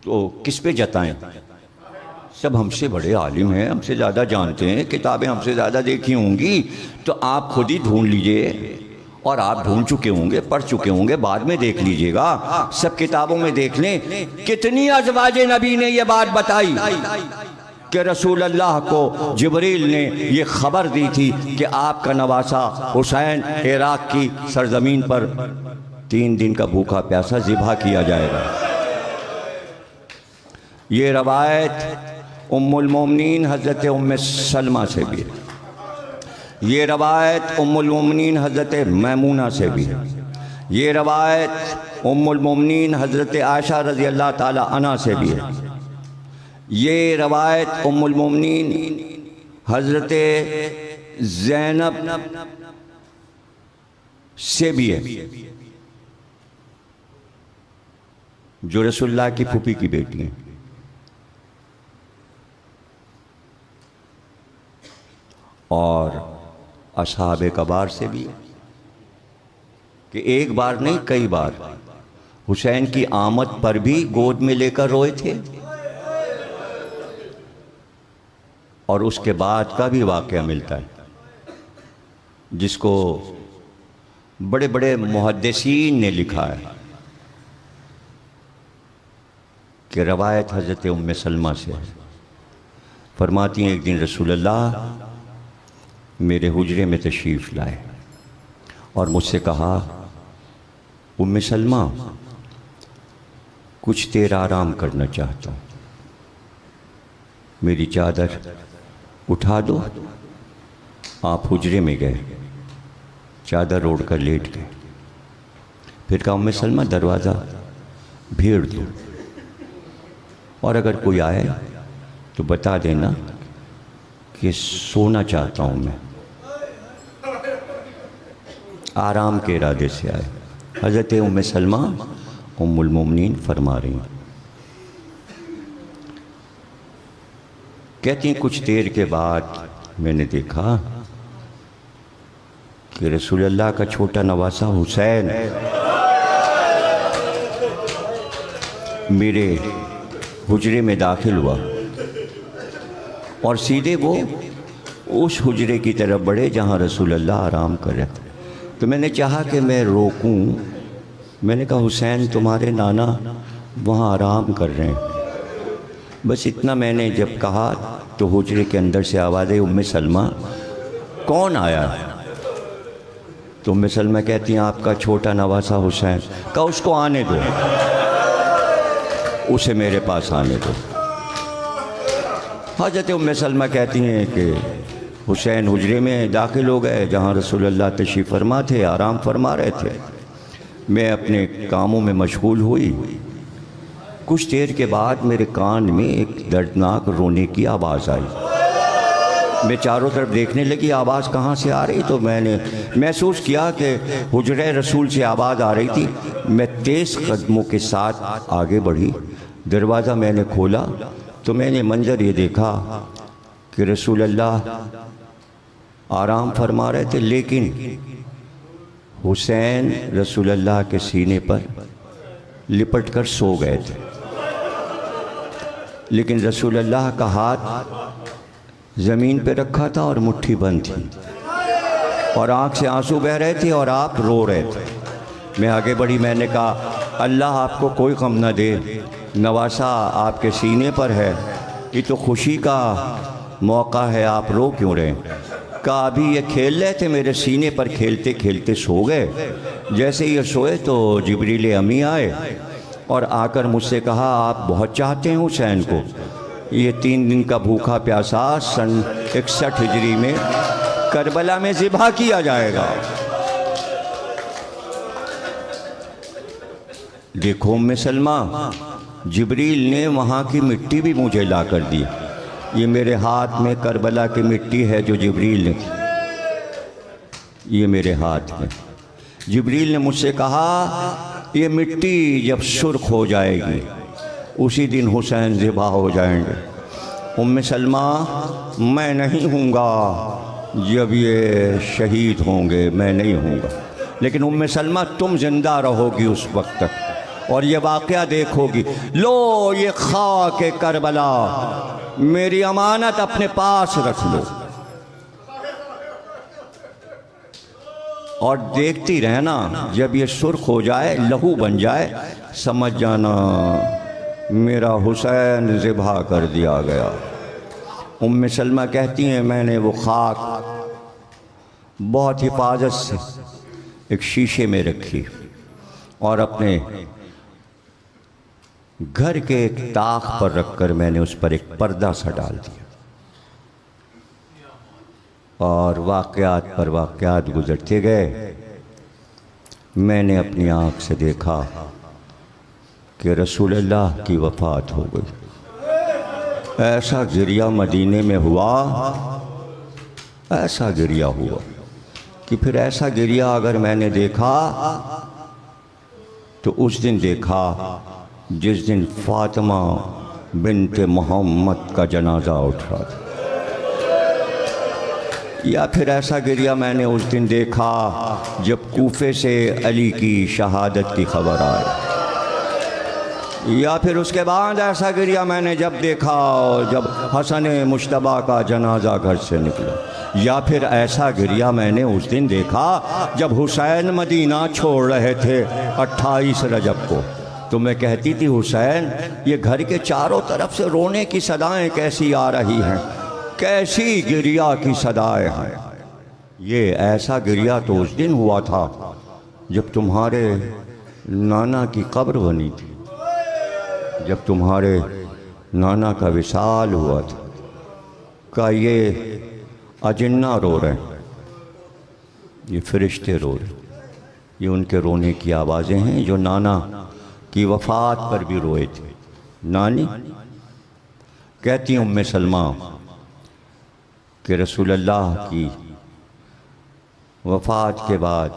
तो किस पे जताएं? सब हमसे बड़े आलिम हैं, हमसे ज़्यादा जानते हैं, किताबें हमसे ज़्यादा देखी होंगी, तो आप खुद ही ढूंढ लीजिए, और आप ढूंढ चुके होंगे, पढ़ चुके होंगे, बाद में देख लीजिएगा, सब किताबों में देख लें कितनी अज़वाजे नबी ने ये बात बताई कि रसूल अल्लाह को जिब्रील ने ये खबर दी थी कि आपका नवासा हुसैन इराक की सरजमीन पर 3 दिन का भूखा प्यासा ज़िबा किया जाएगा। ये रवायत उम्मुल मोमिनीन हज़रत उम्मे सलमा से भी है, ये रवायत उम्मुल मोमिनीन हज़रत मैमूना से भी है, ये रवायत उम्मुल मोमिनीन हज़रत आयशा रज़ी अल्लाह ताला अन्हा से भी है, ये रवायत उम्मुल मोमिनीन हज़रत ज़ैनब से भी है। जो रसूलुल्लाह की फूफी की बेटी हैं। और असहाबे कबार से भी कि एक बार नहीं कई बार हुसैन की आमद पर भी गोद में लेकर रोए थे। और उसके बाद का भी वाक़या मिलता है जिसको बड़े बड़े मुहद्दिसीन ने लिखा है कि रवायत हज़रत उम्मे सलमा से है। फरमाती हैं एक दिन रसूलुल्लाह मेरे हुजरे में तशरीफ़ लाए और मुझसे कहा, उम्मे सलमा कुछ देर आराम करना चाहता हूँ, मेरी चादर उठा दो। आप हुजरे में गए, चादर ओढ़ कर लेट गए। फिर कहा, उम्मे सलमा दरवाज़ा भेड़ दो और अगर कोई आए तो बता देना कि सोना चाहता हूँ, मैं आराम के इरादे से आए। हज़रत उम्मे सलमा उम्मुल मोमिनीन फरमा रही हैं, कहती हैं कुछ देर के बाद मैंने देखा कि रसूलुल्लाह का छोटा नवासा हुसैन मेरे हुजरे में दाखिल हुआ और सीधे वो उस हुजरे की तरफ बढ़े जहाँ रसूलुल्लाह आराम कर रहे थे। तो मैंने चाहा कि मैं रोकूं। मैंने कहा, हुसैन तुम्हारे नाना वहाँ आराम कर रहे हैं। बस इतना मैंने जब कहा तो हुजरे के अंदर से आवाज़ आई, उम्मे सलमा कौन आया? तो उम्मे सलमा कहती हैं, आपका छोटा नवासा हुसैन। कहा, उसको आने दो, उसे मेरे पास आने दो। हज़रत उम्मे सलमा कहती हैं कि हुसैन हुजरे में दाखिल हो गए जहाँ रसूलुल्लाह तशरीफ़ फरमा थे, आराम फरमा रहे थे। मैं अपने कामों में मशगूल हुई। कुछ देर के बाद मेरे कान में एक दर्दनाक रोने की आवाज़ आई। मैं चारों तरफ देखने लगी आवाज़ कहाँ से आ रही, तो मैंने महसूस किया कि हुजरे रसूल से आवाज़ आ रही थी। मैं तेज़ कदमों के साथ आगे बढ़ी। दरवाज़ा मैंने खोला तो मैंने मंजर ये देखा कि रसूलुल्लाह आराम फरमा रहे थे, लेकिन हुसैन रसूलुल्लाह के सीने पर लिपट कर सो गए थे। लेकिन रसूलुल्लाह का हाथ ज़मीन पे रखा था और मुट्ठी बंद थी और आँख से आंसू बह रहे थे और आप रो रहे थे। मैं आगे बढ़ी, मैंने कहा, अल्लाह आपको कोई गम न दे, नवासा आपके सीने पर है, ये तो खुशी का मौका है, आप रो क्यों रहे? कहा, अभी ये खेल रहे थे मेरे सीने पर, खेलते खेलते सो गए। जैसे ये सोए तो जिब्रील अमी आए और आकर मुझसे कहा, आप बहुत चाहते हैं हुसैन को, ये 3 दिन का भूखा प्यासा सन 61 हिजरी में करबला में ज़िबा किया जाएगा। देखो उम्मे सलमा, जिब्रील ने वहाँ की मिट्टी भी मुझे ला कर दी। ये मेरे हाथ में करबला की मिट्टी है जो जिब्रील ने, ये मेरे हाथ में। जिब्रील ने मुझसे कहा, ये मिट्टी जब सुर्ख हो जाएगी उसी दिन हुसैन ज़िबा हो जाएंगे। उम्मे सलमा, मैं नहीं हूँगा जब ये शहीद होंगे, मैं नहीं हूँगा, लेकिन उम्मे सलमा तुम ज़िंदा रहोगी उस वक्त तक और ये वाक़या देखोगी। लो ये खाक करबला, मेरी अमानत अपने पास रख लो और देखती रहना। जब ये सुर्ख हो जाए, लहू बन जाए, समझ जाना मेरा हुसैन ज़िबा कर दिया गया। उम्मे सलमा कहती हैं, मैंने वो खाक बहुत हिफाजत से एक शीशे में रखी और अपने घर के एक ताक पर रखकर मैंने उस पर एक पर्दा सा डाल दिया और वाक़यात पर वाक़यात गुजरते गए। मैंने अपनी आँख से देखा कि रसूलुल्लाह की वफ़ात हो गई। ऐसा गिरिया मदीने में हुआ, ऐसा गिरिया हुआ कि फिर ऐसा गिरिया अगर मैंने देखा तो उस दिन देखा जिस दिन फातिमा बिन्ते मोहम्मद का जनाजा उठ रहा था। या फिर ऐसा गिरिया मैंने उस दिन देखा जब कूफे से अली की शहादत की खबर आई। या फिर उसके बाद ऐसा गिरिया मैंने जब देखा जब हसन मुश्तबा का जनाजा घर से निकला। या फिर ऐसा गिरिया मैंने उस दिन देखा जब हुसैन मदीना छोड़ रहे थे 28 रजब को। तो मैं कहती थी हुसैन ये घर के चारों तरफ से रोने की सदाएं कैसी आ रही हैं, कैसी गिरिया की सदाएं हैं। ये ऐसा गिरिया तो उस दिन हुआ था जब तुम्हारे नाना की कब्र बनी थी, जब तुम्हारे नाना का विसाल हुआ था। का ये अजिन्ना रो रहे हैं, ये फरिश्ते रो रहे हैं, ये उनके रोने की आवाज़ें हैं जो नाना की वफ़ात पर भी रोए थे। नानी कहती हूँ उम्मे सलमा कि रसूल अल्लाह की वफ़ात के बाद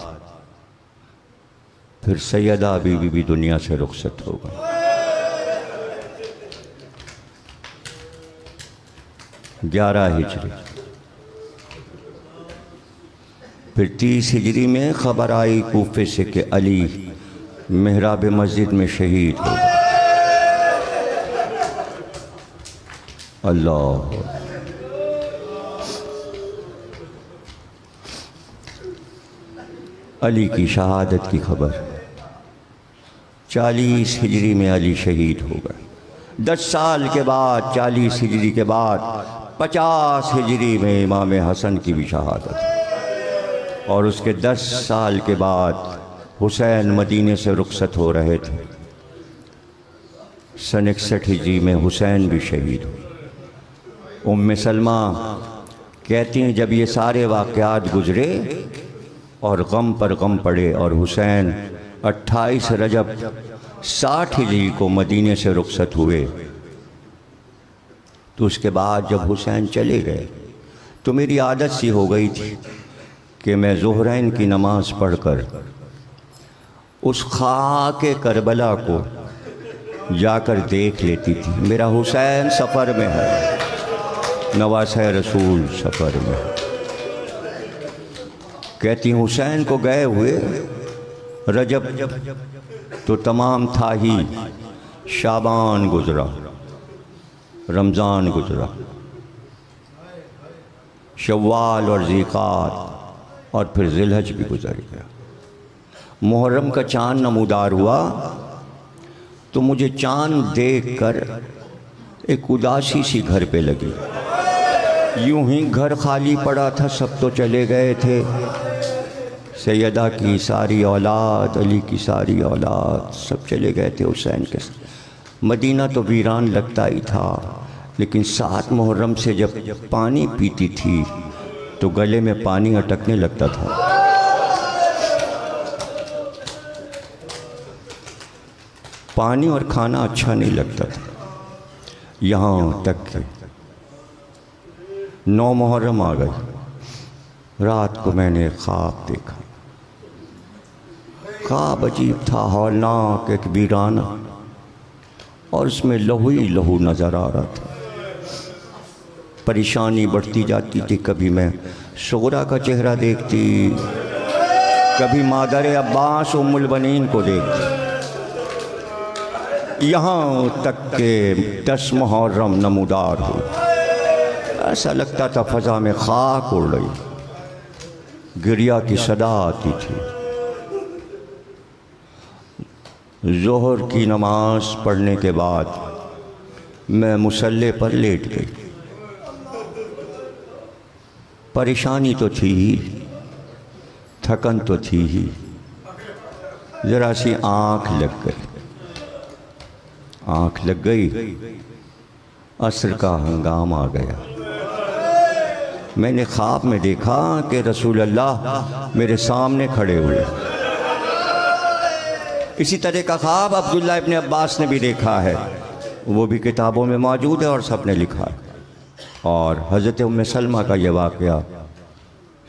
फिर सैयदा बीवी भी दुनिया से रुखसत हो गई। 11 हिजरी, फिर 30 हिजरी में ख़बर आई कूफे से कि अली मेहराब मस्जिद में शहीद हो गए। अल्लाह, अली की शहादत की खबर। 40 हिजरी में अली शहीद हो गए। 10 साल के बाद 40 हिजरी के बाद 50 हिजरी में इमाम हसन की भी शहादत। और उसके 10 साल के बाद हुसैन मदीने से रुखसत हो रहे थे। सन 61 हिजरी में हुसैन भी शहीद हुए। उम्मे सलमा कहती हैं जब ये सारे वाक़यात गुज़रे और गम पर गम पड़े और हुसैन 28 रजब 60 हिजरी को मदीने से रुखसत हुए, तो उसके बाद जब हुसैन चले गए तो मेरी आदत सी हो गई थी कि मैं ज़ुहरैन की नमाज़ पढ़कर उस खाके करबला को जाकर देख लेती थी। मेरा हुसैन सफ़र में है, नवासे रसूल सफ़र में। कहती हुसैन को गए हुए रजब तो तमाम था ही, शाबान गुज़रा, रमज़ान गुज़रा, शव्वाल और ज़िक़ात और फिर ज़िलहज भी गुज़र गया। मुहर्रम का चाँद नमूदार हुआ तो मुझे चाँद देखकर एक उदासी सी घर पे लगी। यूं ही घर खाली पड़ा था, सब तो चले गए थे। सैयदा की सारी औलाद, अली की सारी औलाद सब चले गए थे हुसैन के साथ। मदीना तो वीरान लगता ही था, लेकिन 7 मुहर्रम से जब पानी पीती थी तो गले में पानी अटकने लगता था। पानी और खाना अच्छा नहीं लगता था। यहाँ तक कि 9 मुहर्रम आ गई। रात को मैंने ख्वाब देखा। ख्वाब अजीब था, हौलनाक, एक वीराना, और उसमें लहू ही लहू नज़र आ रहा था। परेशानी बढ़ती जाती थी। कभी मैं सोगरा का चेहरा देखती, कभी मादर अब्बास उम्मुल बनीन को देखती। यहाँ तक के 10 मुहर्रम नमूदार हो, ऐसा लगता था फ़ज़ा में खाक उड़ रही, गिरिया की सदा आती थी। ज़ोहर की नमाज़ पढ़ने के बाद मैं मुसल्ले पर लेट गई। परेशानी तो थी ही, थकन तो थी ही, ज़रा सी आँख लग गई। आँख लग गई, असर का हंगाम आ गया। मैंने ख्वाब में देखा कि रसूल अल्लाह मेरे सामने खड़े हुए। इसी तरह का ख्वाब अब्दुल्ला इब्न अब्बास ने भी देखा है, वो भी किताबों में मौजूद है और सब ने लिखा है। और हज़रत उम्मे सलमा का ये वाक़या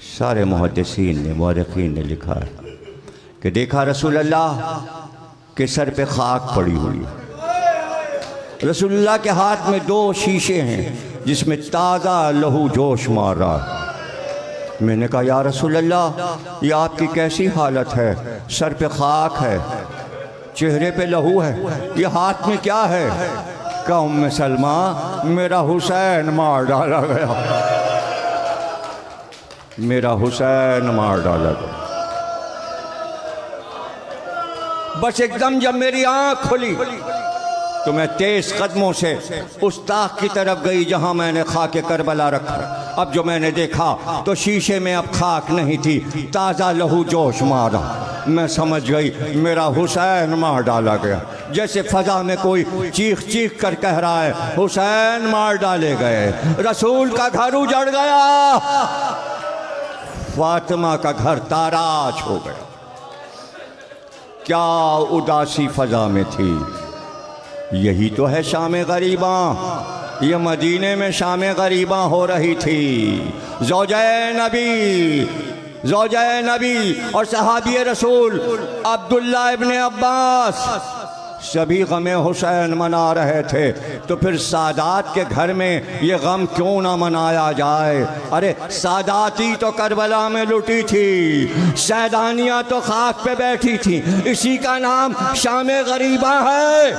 सारे मुहद्दिसीन ने, मुअर्रिखीन ने लिखा है कि देखा रसूल अल्लाह के सर पे खाक पड़ी हुई है। रसूलुल्लाह के हाथ में 2 शीशे हैं जिसमें ताज़ा लहू जोश मार रहा है। मैंने कहा या रसूलल्लाह, ये आपकी कैसी हालत है? सर पे खाक है, चेहरे पे लहू है, ये हाथ में क्या है? कहा उम्मे सलमा, मेरा हुसैन मार डाला गया, मेरा हुसैन मार डाला गया। बस एकदम जब मेरी आंख खुली तो मैं तेज कदमों से उस ताक की तरफ गई जहां मैंने खाके करबला रखा। अब जो मैंने देखा तो शीशे में अब खाक नहीं थी, ताज़ा लहू जोश मारा। मैं समझ गई मेरा हुसैन मार डाला गया। जैसे फजा में कोई चीख चीख कर कह रहा है हुसैन मार डाले गए, रसूल का घर उजड़ गया, फातिमा का घर ताराज हो गया। क्या उदासी फजा में थी। यही तो है शाम गरीबा, ये मदीने में शाम गरीबा हो रही थी। ज़ौजाए नबी और सहाबी रसूल अब्दुल्ला इब्ने अब्बास सभी गमे हुसैन मना रहे थे, तो फिर सादात के घर में ये गम क्यों ना मनाया जाए। अरे सादाती तो करबला में लुटी थी, सैदानियाँ तो खाक पे बैठी थी, इसी का नाम शाम गरीबा है।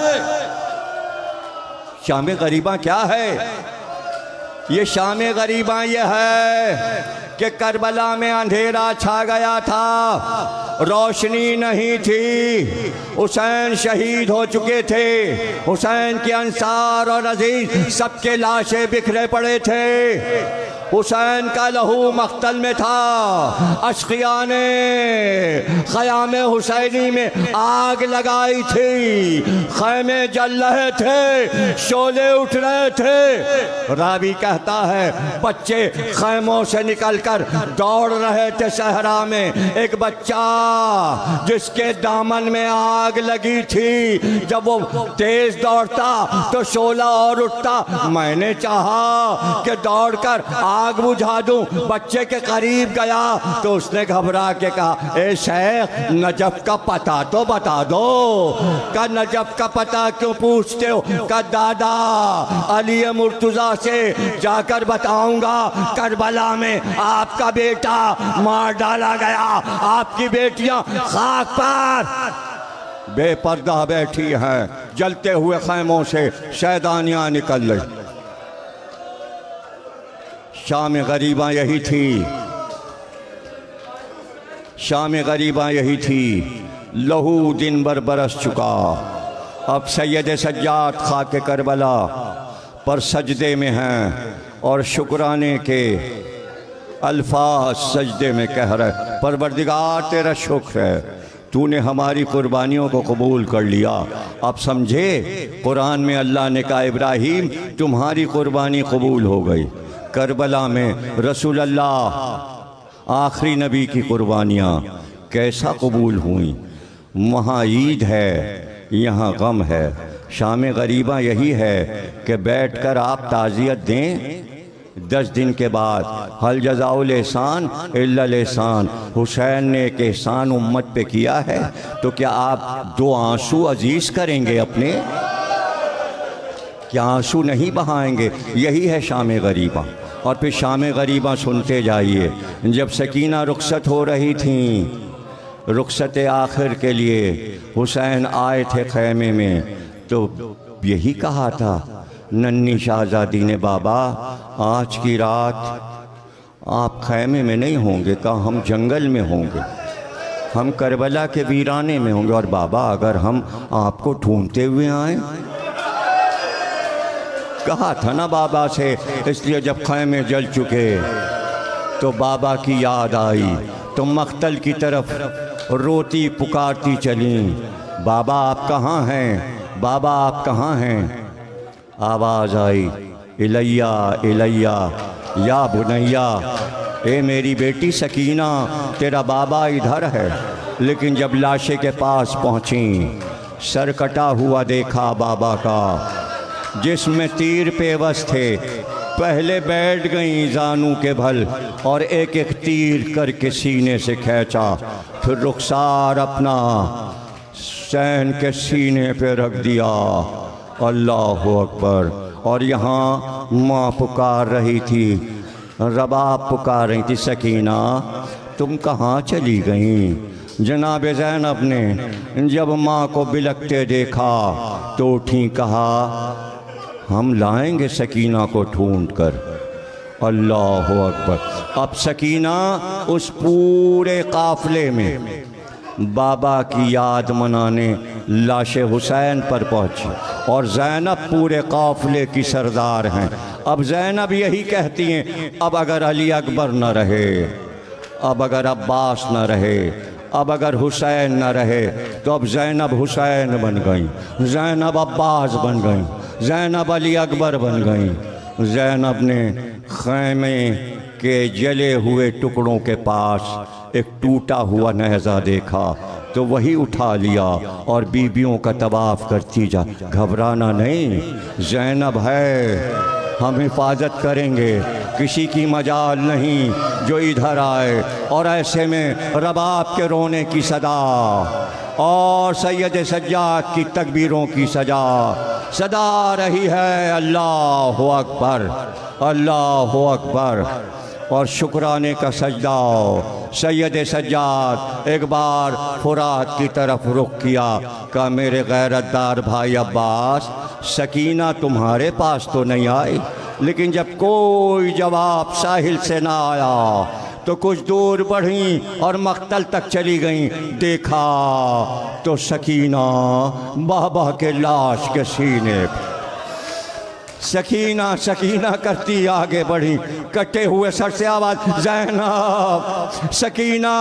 शाम गरीबा क्या है? ये शाम गरीबा ये है कि करबला में अंधेरा छा गया था, रोशनी नहीं थी, हुसैन शहीद हो चुके थे, हुसैन के अंसार और अजीज सबके लाशें बिखरे पड़े थे, हुसैन का लहू मख्तल में था। अशकिया ने ख़याम हुसैनी में आग लगाई थी, खैमे जल रहे थे, शोले उठ रहे थे। रावी कहता है बच्चे खैमों से निकलकर दौड़ रहे थे सहरा में। एक बच्चा जिसके दामन में आग लगी थी, जब वो तेज दौड़ता तो शोला और उठता। मैंने चाहा कि दौड़कर आग बुझा दूं, बच्चे के करीब गया तो उसने घबरा के कहा ए शेख, नजफ का पता तो बता दो। का नजफ का पता क्यों पूछते हो? का दादा अली मुर्तज़ा से जाकर बताऊंगा करबला में आपका बेटा मार डाला गया, आपकी बेटियां खाक पर बेपर्दा बैठी हैं। जलते हुए खैमों से शैदानियां निकल रही। शाम गरीबा यही थी, शाम गरीबा यही थी। लहू दिन भर बरस चुका। अब सैयद सज्जाद खाके करबला पर सजदे में हैं और शुक्राने के अल्फाज सजदे में कह रहे परवरदिगार तेरा शुक्र है, तूने हमारी कुर्बानियों को कबूल कर लिया। अब समझे कुरान में अल्लाह ने कहा इब्राहीम तुम्हारी कुर्बानी कबूल हो गई। करबला में रसूल अल्लाह आखिरी नबी की कुर्बानियाँ कैसा कबूल हुई। वहाँ ईद है, यहाँ गम है। शाम गरीबा यही है कि बैठकर आप ताज़ियत दें। 10 दिन के बाद हल जज़ाउल एहसान इल्लल एहसान, हुसैन ने एक एहसान उम्मत पे किया है तो क्या आप 2 आंसू अजीज करेंगे अपने? क्या आंसू नहीं बहाएंगे? यही है शाम गरीबा। और फिर शाम गरीबा सुनते जाइए। जब सकीना रुखसत हो रही थी, रुखसत आखिर के लिए हुसैन आए थे खैमे में, तो यही कहा था नन्ही शाहजादी ने बाबा आज की रात आप खैमे में नहीं होंगे, कहा हम जंगल में होंगे, हम करबला के वीराने में होंगे। और बाबा अगर हम आपको ढूंढते हुए आए, कहा था ना बाबा से। इसलिए जब खैमे जल चुके तो बाबा की याद आई, तो मख्तल की तरफ रोती पुकारती चली, बाबा आप कहाँ हैं, बाबा आप कहाँ हैं। आवाज़ आई इलैया इलैया या बुनैया, ए मेरी बेटी सकीना तेरा बाबा इधर है। लेकिन जब लाशे के पास पहुँची, सर कटा हुआ देखा बाबा का, जिसमें तीर पेवस थे। पहले बैठ गई जानू के भल और एक एक तीर करके सीने से खींचा, फिर रुखसार अपना सैन के सीने पे रख दिया। अल्लाह अकबर। और यहाँ माँ पुकार रही थी, रबाब पुकार रही थी, सकीना तुम कहाँ चली गईं? जनाब ज़ैनब ने जब माँ को बिलखते देखा तो उठी, कहा हम लाएंगे सकीना को ढूंढ कर। अल्लाह अकबर। अब सकीना उस पूरे काफ़िले में बाबा की याद मनाने लाश हुसैन पर पहुंची, और ज़ैनब पूरे काफ़िले की सरदार हैं। अब ज़ैनब यही कहती हैं, अब अगर अली अकबर न रहे, अब अगर अब्बास न रहे, अब अगर हुसैन न रहे, तो अब ज़ैनब हुसैन बन गई, ज़ैनब अब्बास बन गई, ज़ैनब अली अकबर बन गई। ज़ैनब ने खैमे के जले हुए टुकड़ों के पास एक टूटा हुआ नेज़ा देखा तो वही उठा लिया और बीबियों का तवाफ़ करती जा। घबराना नहीं, ज़ैनब है, हम हिफाजत करेंगे, किसी की मजाल नहीं जो इधर आए। और ऐसे में रबाब के रोने की सदा और सैयद सज्जाद की तकबीरों की सदा रही है, अल्लाह अकबर, अल्लाह अकबर। और शुक्राने का सजदा। सैयद सज्जाद एक बार फुरात की तरफ रुख किया, कहा मेरे गैरतदार भाई अब्बास, सकीना तुम्हारे पास तो नहीं आई, लेकिन जब कोई जवाब साहिल से ना आया तो कुछ दूर बढ़ी और मख्तल तक चली गई। देखा तो सकीना बाबा के लाश के सीने, सकीना सकीना करती आगे बढ़ी, कटे हुए सर से आवाज़, ज़ैनब, सकीना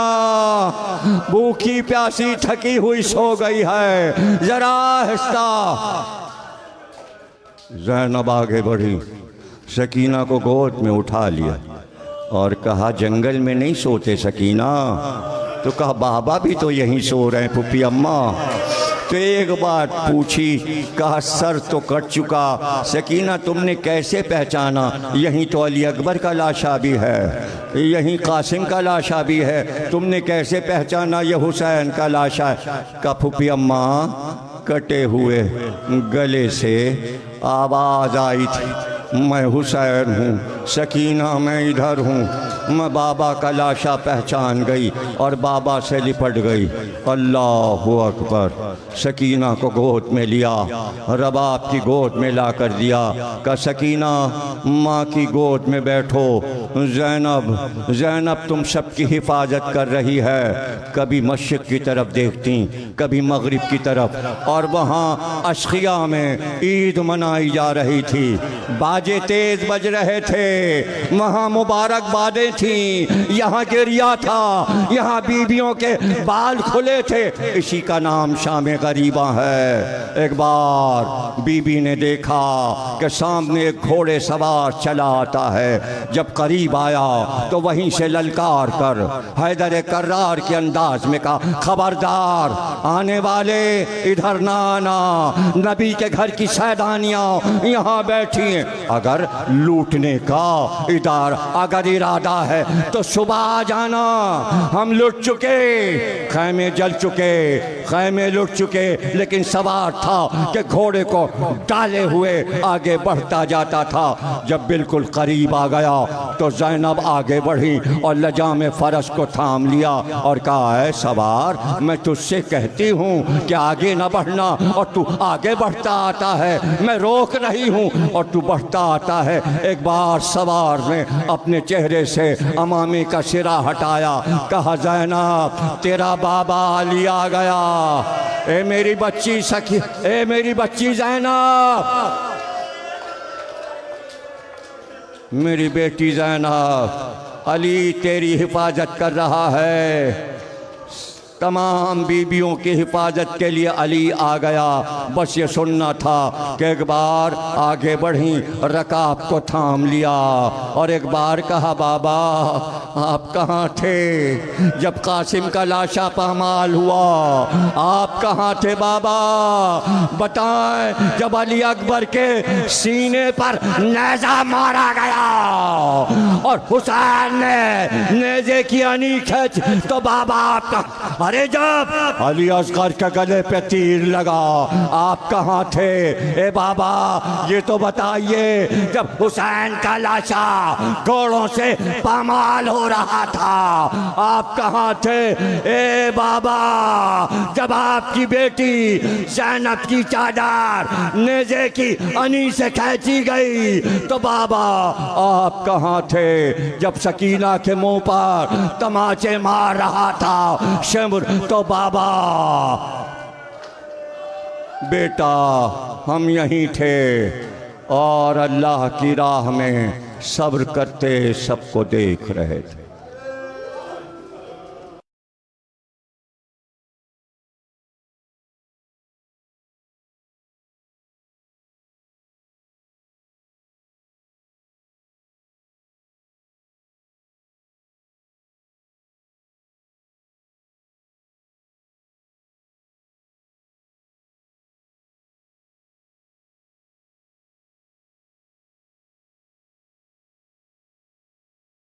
भूखी प्यासी थकी हुई सो गई है, जरा आहिस्ता। ज़ैनब आगे बढ़ी, सकीना को गोद में उठा लिया और कहा जंगल में नहीं सोते सकीना? तो कहा बाबा भी तो यहीं सो रहे हैं फूफी अम्मा। तो एक बात पूछी, कहा सर तो कट चुका, सकीना तुमने कैसे पहचाना? यहीं तो अली अकबर का लाशा भी है, यहीं कासिम का लाशा भी है, तुमने कैसे पहचाना ये हुसैन का लाशा है? का फूफी अम्मा कटे हुए गले से आवाज़ आई थी, मैं हुसैन हूँ, सकीना मैं इधर हूँ। मैं बाबा का लाशा पहचान गई और बाबा से लिपट गई। अल्लाह अकबर। सकीना को गोद में लिया, रबाब की गोद में ला कर दिया, का सकीना माँ की गोद में बैठो। ज़ैनब, ज़ैनब तुम सबकी हिफाजत कर रही है। कभी मशरिक़ की तरफ देखती, कभी मगरिब की तरफ, और वहाँ अशकिया में ईद मनाई जा रही थी, बाजे तेज़ बज रहे थे, वहाँ मुबारकबादें थी, यहाँ गिरिया था, यहाँ बीबियों के बाल खुले थे। इसी का नाम शामे गरीबा है। एक बार बीबी ने देखा कि सामने एक घोड़े सवार चला आता है। जब करीब आया तो वहीं से ललकार कर हैदर कर्रार के अंदाज में कहा, खबरदार आने वाले इधर ना आना, नबी के घर की सैदानियाँ यहाँ बैठी हैं, अगर लूटने का इधर अगर इरादा है तो सुबह आ जाना। हम लुट चुके, खैमे जल चुके, खैमे लुट चुके, लेकिन सवार था कि घोड़े को डाले हुए आगे बढ़ता जाता था। जब बिल्कुल करीब आ गया तो ज़ैनब आगे बढ़ी और लजाम फरस को थाम लिया और कहा, है सवार, मैं तुझसे कहती हूँ कि आगे न बढ़ना और तू आगे बढ़ता आता है, मैं रोक रही हूँ और तू बढ़ता आता है। एक बार सवार ने अपने चेहरे से अमामे का सिरा हटाया, कहा, ज़ैनब तेरा बाबा अली आ गया। ए मेरी बच्ची सखी, ए मेरी बच्ची ज़ैनब, मेरी बेटी ज़ैनब, अली तेरी हिफाजत कर रहा है। तमाम बीबियों की हिफाजत के लिए अली आ गया। बस ये सुनना था कि एक बार आगे बढ़ी, रकाब को थाम लिया और एक बार कहा, बाबा आप कहाँ थे जब कासिम का लाशा पामाल हुआ? आप कहाँ थे बाबा? बताएं जब अली अकबर के सीने पर नेज़ा मारा गया और हुसैन ने नेज़े की अनी खींच तो बाबा आपका, अरे जब अली असगर के गले पे तीर लगा आप कहाँ थे? ए बाबा ये तो बताइए जब हुसैन का लाशा घोड़ों से पामाल हो रहा था आप कहाँ थे? ए बाबा जब आपकी बेटी ज़ैनब की चादर नेज़े की अनी से खींची गई तो बाबा आप कहाँ थे जब सकीना के मुंह पर तमाचे मार रहा था शिमर तो बाबा? बेटा हम यहीं थे और अल्लाह की राह में सब्र करते सबको देख रहे थे।